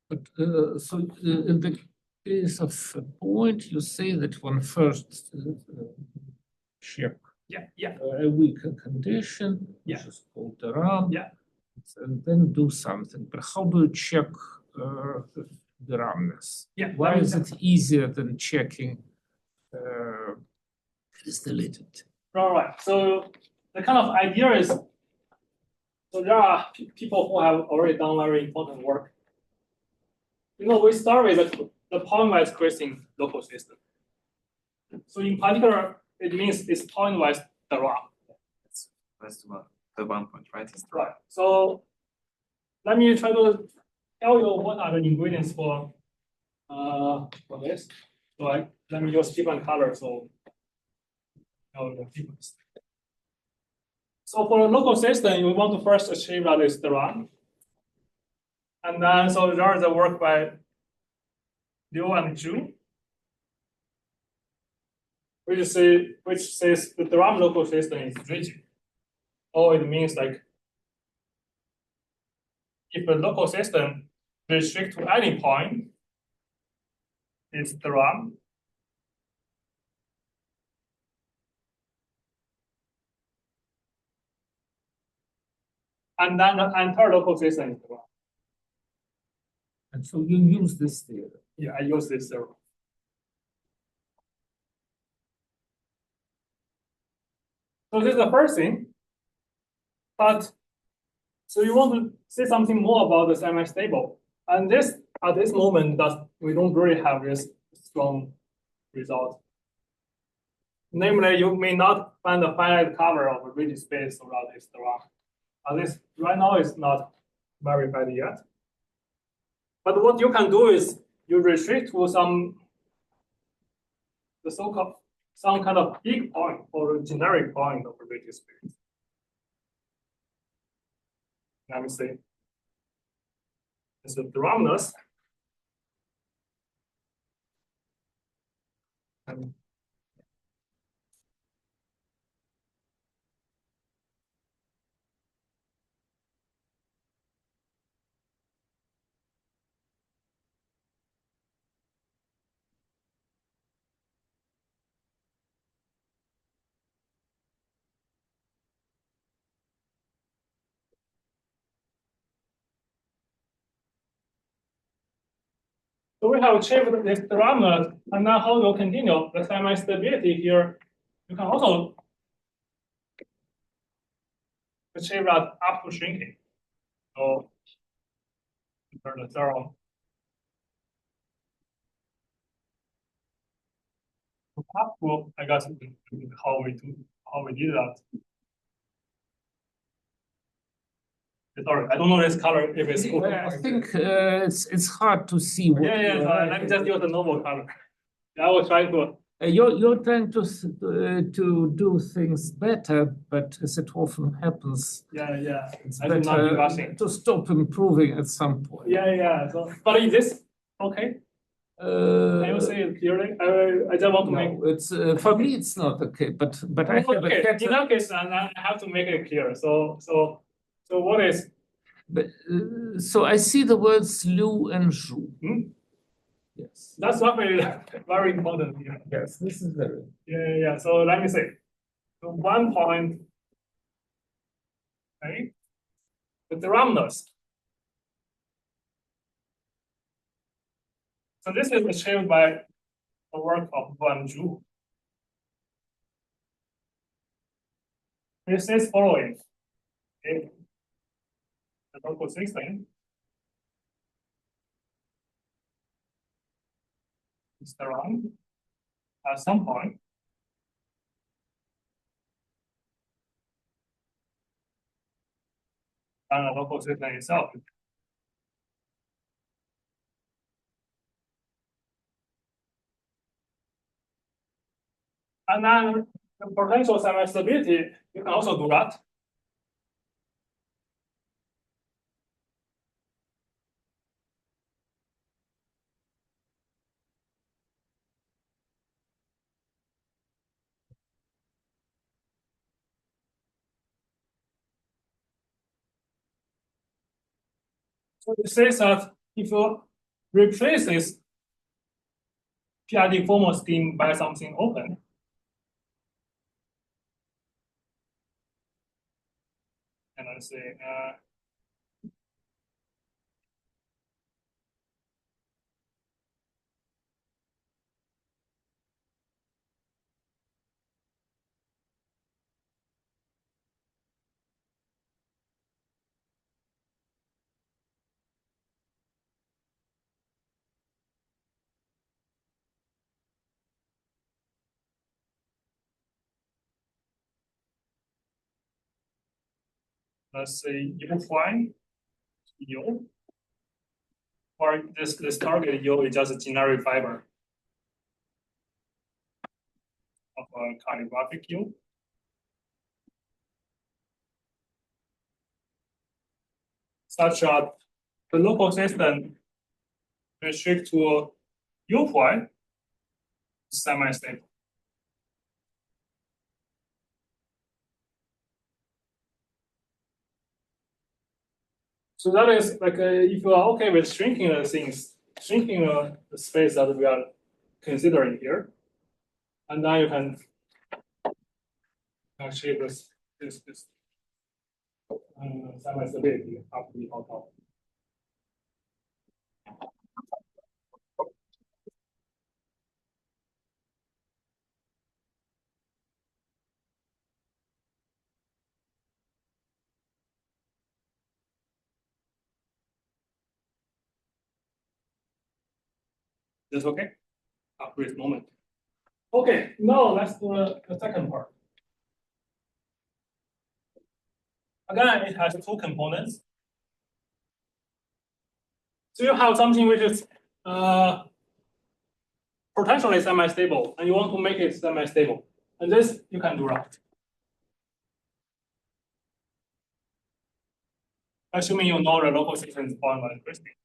But so in the case of a point, you say that one first check a weaker condition, which Yeah. is called the RAM, Yeah. and then do something. But how do you check the ramness? Yeah. Why is it easier than checking crystallinity? Right. So the kind of idea is, so there are people who have already done very important work. You know, we start with the pointwise crystalline local system. So in particular, it means it's pointwise the RAM. That's the 1 point, right? It's Right. So let me try to tell you what are the ingredients for this. So let me use different color so the difference. So for the local system, we want to first achieve that is the RAM. And then so there is a work by Liu and Zhu, which says the RAM local system is rigid. Or it means like if the local system restricts to any point, it's the RAM. And then the entire local system is the RAM. And so you use this theorem. Yeah, I use this theorem. So this is the first thing. But so you want to say something more about the semi-stable. And this at this moment that we don't really have this strong result. Namely, you may not find a finite cover of a rigid space around this RAM. At least right now it's not verified yet. But what you can do is you restrict to some kind of big point or a generic point of a rigid space. Let me see. It's the ramness. And So we have achieved this parameter, and now how you continue the semi-stability here, you can also achieve that up to shrinking. So for the zero. Up to, I guess how we did that. Sorry, I don't know this color if it's good. I think it's hard to see what. Yeah. Let me just use the normal color. I will try to. You're trying to do things better, but as it often happens, Yeah. it's I do not do better nothing. to stop improving at some point. Yeah. So, but is this okay? Can you see it clearly? I just want to make. No, it's for me it's not okay, but I have Okay. a In that case, and I have to make it clear. So what is? But, so I see the words Lu and Zhu. Yes. That's not very important here. Yes, this is very. Yeah. So let me see. So 1 point. Okay. The parameters. So this is achieved by the work of Van Zhu. It says following. Okay. The local system is around at some point. And the local system itself. And then the potential semi-stability, you can also do that. So it says that if you replace this p-adic formal scheme by something open, and let's say let's say U U, or this target U is just a generic fiber of a calligraphic U. Such that the local system restrict to U point semi-stable. So that is like if you are okay with shrinking the things, shrinking the space that we are considering here, and then you can achieve this semi-stability up to the top. That's okay? Up to this moment. Okay, now let's do the second part. Again, it has two components. So you have something which is potentially semi-stable, and you want to make it semi-stable. And this you can do that. Assuming you know the local system is Pointwise crystalline.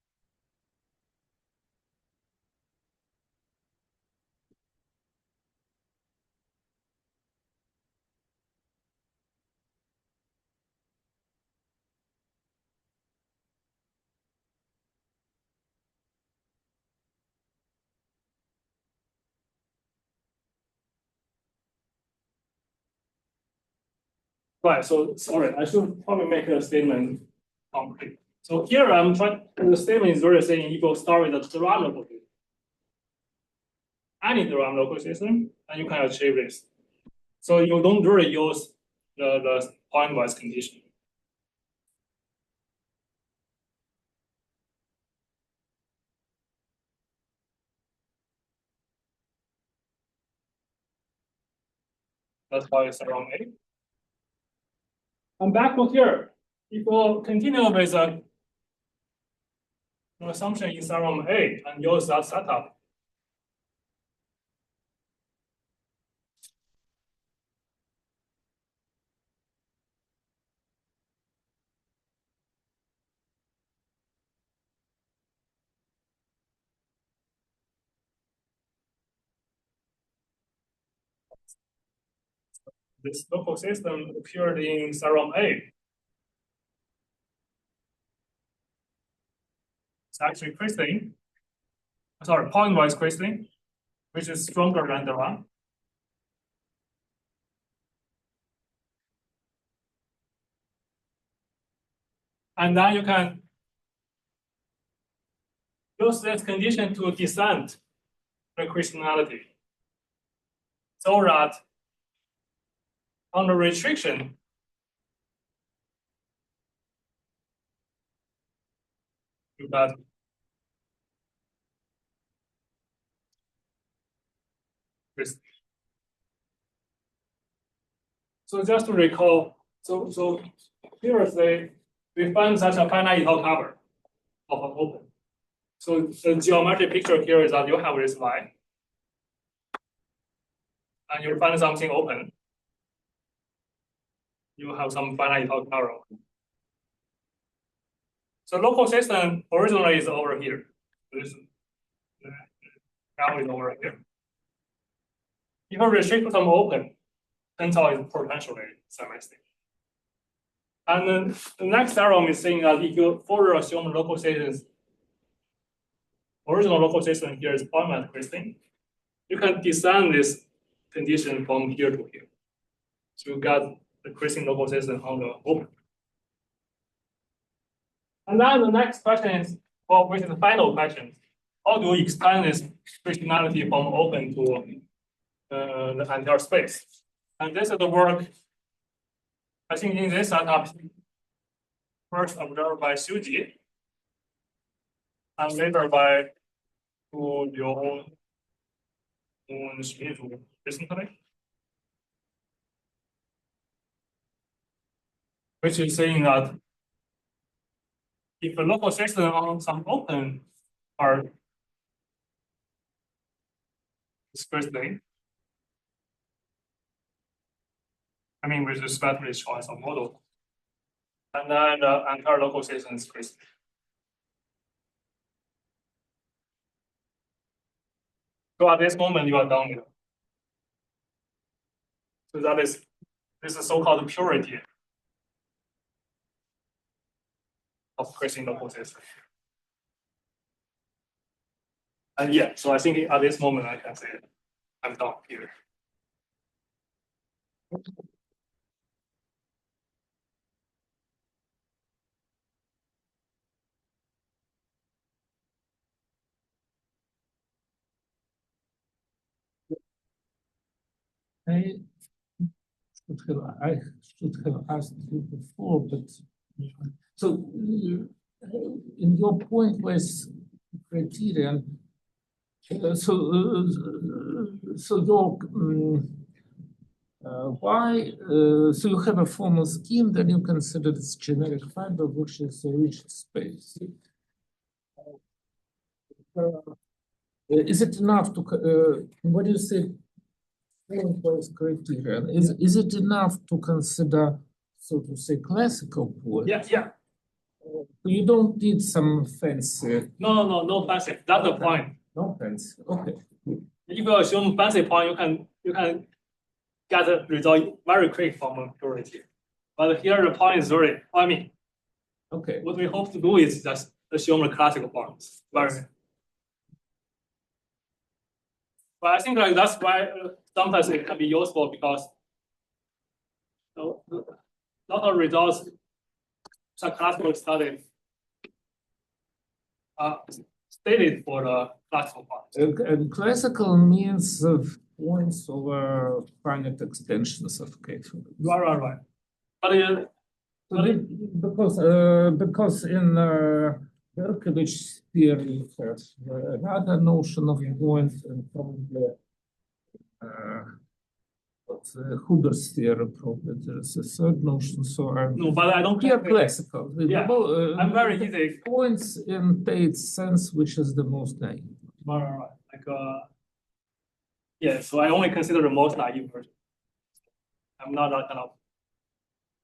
Right, so sorry, I should probably make a statement concrete. So here I'm trying, the statement is really saying if you start with the parameter position. any derived local system, and you can achieve this. So you don't really use the pointwise condition. That's why it's around A. And back to here, if you continue with an assumption in theorem A and use that setup, this local system appeared in theorem A. It's actually crystalline. Sorry, pointwise crystalline, which is stronger than the one. And then you can use this condition to descend the crystallinity, so that on the restriction, you got this. So just to recall, so here is we find such a finite Etal cover of an open. So the geometric picture here is that you have this Y, and you find something open. You have some finite Etal cover. So local system originally is over here. This now is over here. If you restrict some open, tensor is potentially symmetric. And then the next theorem is saying that if you further assume local systems, original local system here is Pointwise crystalline, you can descend this condition from here to here. So you got the crystalline local system on the open. And then the next question is, well, which is the final question. How do you extend this crystallinity from open to the entire space? And this is the work, I think in this setup, first observed by Xuji, and later by Hu Liu and Schmidt recently. Which is saying that if the local system on some open are crystalline, I mean with respect to the choice of model, and then the entire local system is crystalline. So at this moment you are done with it. So that is this is so-called purity of crystalline local system. And yeah, so I think at this moment I can say I'm done here. I should have asked you before, but so in your pointwise criterion, so your why so you have a formal scheme, then you consider this generic fiber, which is a rigid space. Is it enough to what do you say? Pointwise criterion. Is it enough to consider, so to say, classical point? Yeah. You don't need some fancy. No fancy. That's the point. No fancy. Okay. If you assume fancy point, you can get a result very quick from purity. But here the point is really, I mean, okay. What we hope to do is just assume the classical points. Very. But I think like that's why sometimes it can be useful because a lot of results, some classical studies stated for the classical part. And classical means of points over finite extensions of K. Right. But Because in Berkovich theory you have another notion of points and probably Huber's theory probably there's a third notion. So no, but I don't here think classical. Yeah, I'm very easy. Points in Tate's sense, which is the most naive. Right. Like yeah. So I only consider the most naive version. I'm not that kind of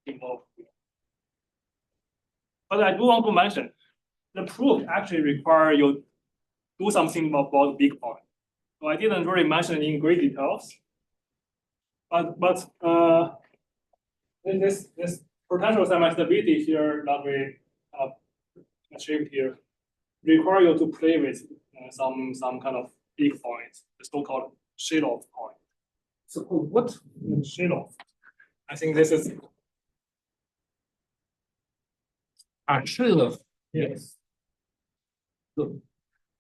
involved. But I do want to mention, the proof actually require you do something about big point. So I didn't really mention in great details. But this potential semi-stability here that we achieved here require you to play with some kind of big points, the so-called shade-off point. So what? Shade-off. I think this is Shilov. yes. Good.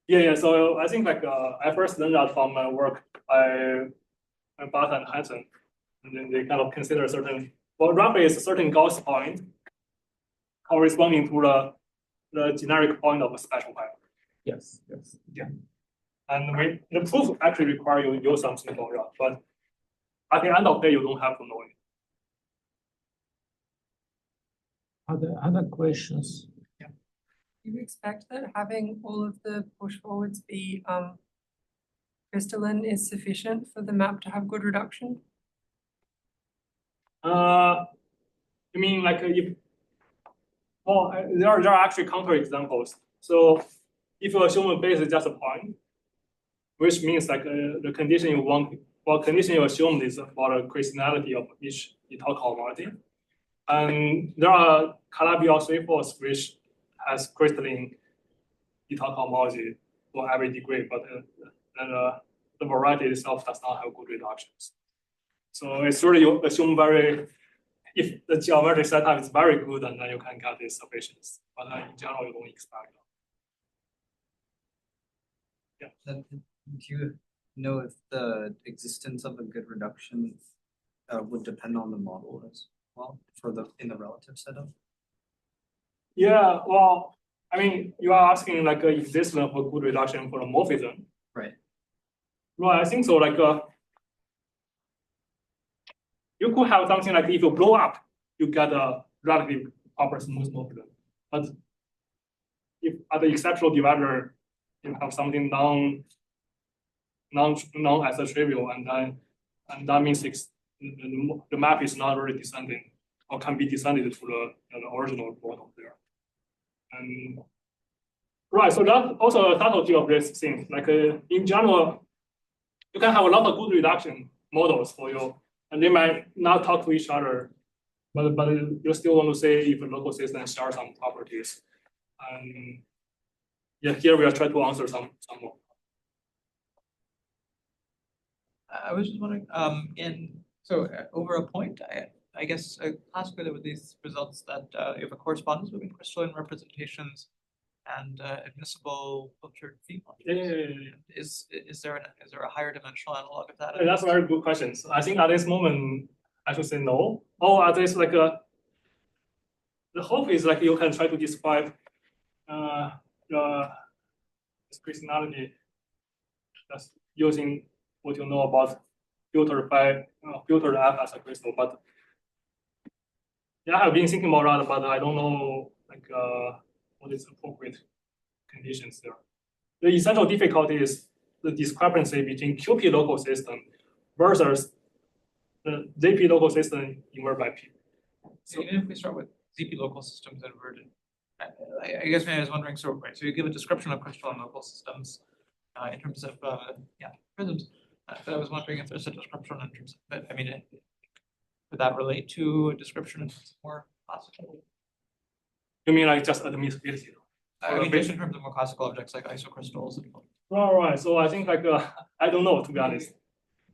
Yeah. So I think like I first learned that from my work by Barth and Hansen, and then they kind of consider certain. Well, roughly it's a certain Gauss point corresponding to the generic point of a special pair. Yes. Yeah. And the proof actually require you use something for that, but at the end of the day, you don't have to know it. Other questions? Do you expect that having all of the push forwards be crystalline is sufficient for the map to have good reduction? You mean like if? Well, there are actually counter examples. So if you assume a base is just a point, which means like the condition you want, condition you assume is for the crystallinity of each Etoile homology. And there are Calabi-Yau threefold which has crystalline Etoile homology for every degree, but the variety itself does not have good reductions. So it's really you assume if the geometric setup is very good, and then you can get these sufficiency. But in general, you don't expect that. Yeah. Do you know if the existence of a good reduction would depend on the model as well in the relative setup? Yeah, well, I mean, you are asking like existence of a good reduction for the morphism. Right. Well, I think so. Like you could have something like if you blow up, you get a relatively proper smooth morphism. But if at the exceptional divisor, you have something non as a trivial, and that means the map is not really descending or can be descended to the original model there. And right, so that's also a subtlety of this thing. Like in general, you can have a lot of good reduction models for you, and they might not talk to each other, but you still want to say if a local system shares some properties. And yeah, here we are trying to answer some more. I was just wondering, over a point, I guess classically with these results that you have a correspondence between crystalline representations and admissible filtered phi modules. Yeah. Is there a higher dimensional analog of that? That's a very good question. So I think at this moment I should say no. Or at least like the hope is like you can try to describe the crystallinity just using what you know about filtered F as a crystal. But yeah, I have been thinking about that, but I don't know like what is appropriate conditions there. The essential difficulty is the discrepancy between QP local system versus the ZP local system inverted by P. So even if we start with ZP local systems inverted, I guess I was wondering, so you give a description of crystalline local systems in terms of prisms. But I was wondering if there's a description in terms of, I mean, would that relate to a description in terms of more classical? You mean like just admissibility? I mean, just in terms of more classical objects like isocrystals and. Right. So I think like I don't know, to be honest.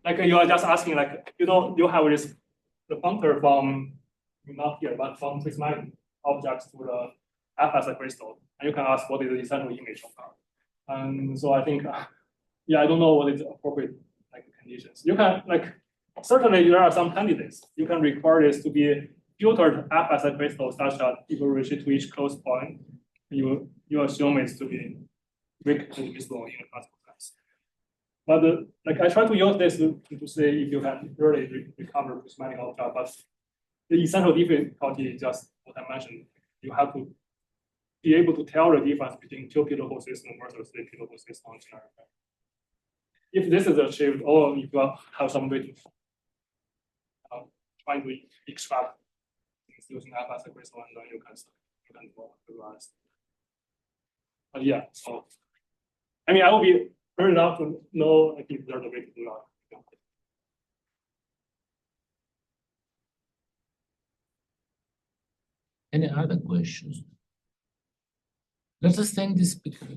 Like you are just asking like you have this the functor from not here but from prismatic objects to the F as a crystal, and you can ask what is the essential image of that. And so I think, yeah, I don't know what is appropriate like conditions. You can like certainly there are some candidates. You can require this to be filtered f as a crystal such that if you reach to each close point, you assume it's to be weak to be slow in a classical sense. But like I try to use this to say if you can really recover prismatic algebra, but the essential difficulty is just what I mentioned. You have to be able to tell the difference between 2p local system versus 3p local system on general. If this is achieved, or if you have some way to try to extract things using f as a crystal, and then you can realize. But yeah, so I mean, I will be very enough to know like, if there's a way to do that. Any other questions? Let us thank the speaker.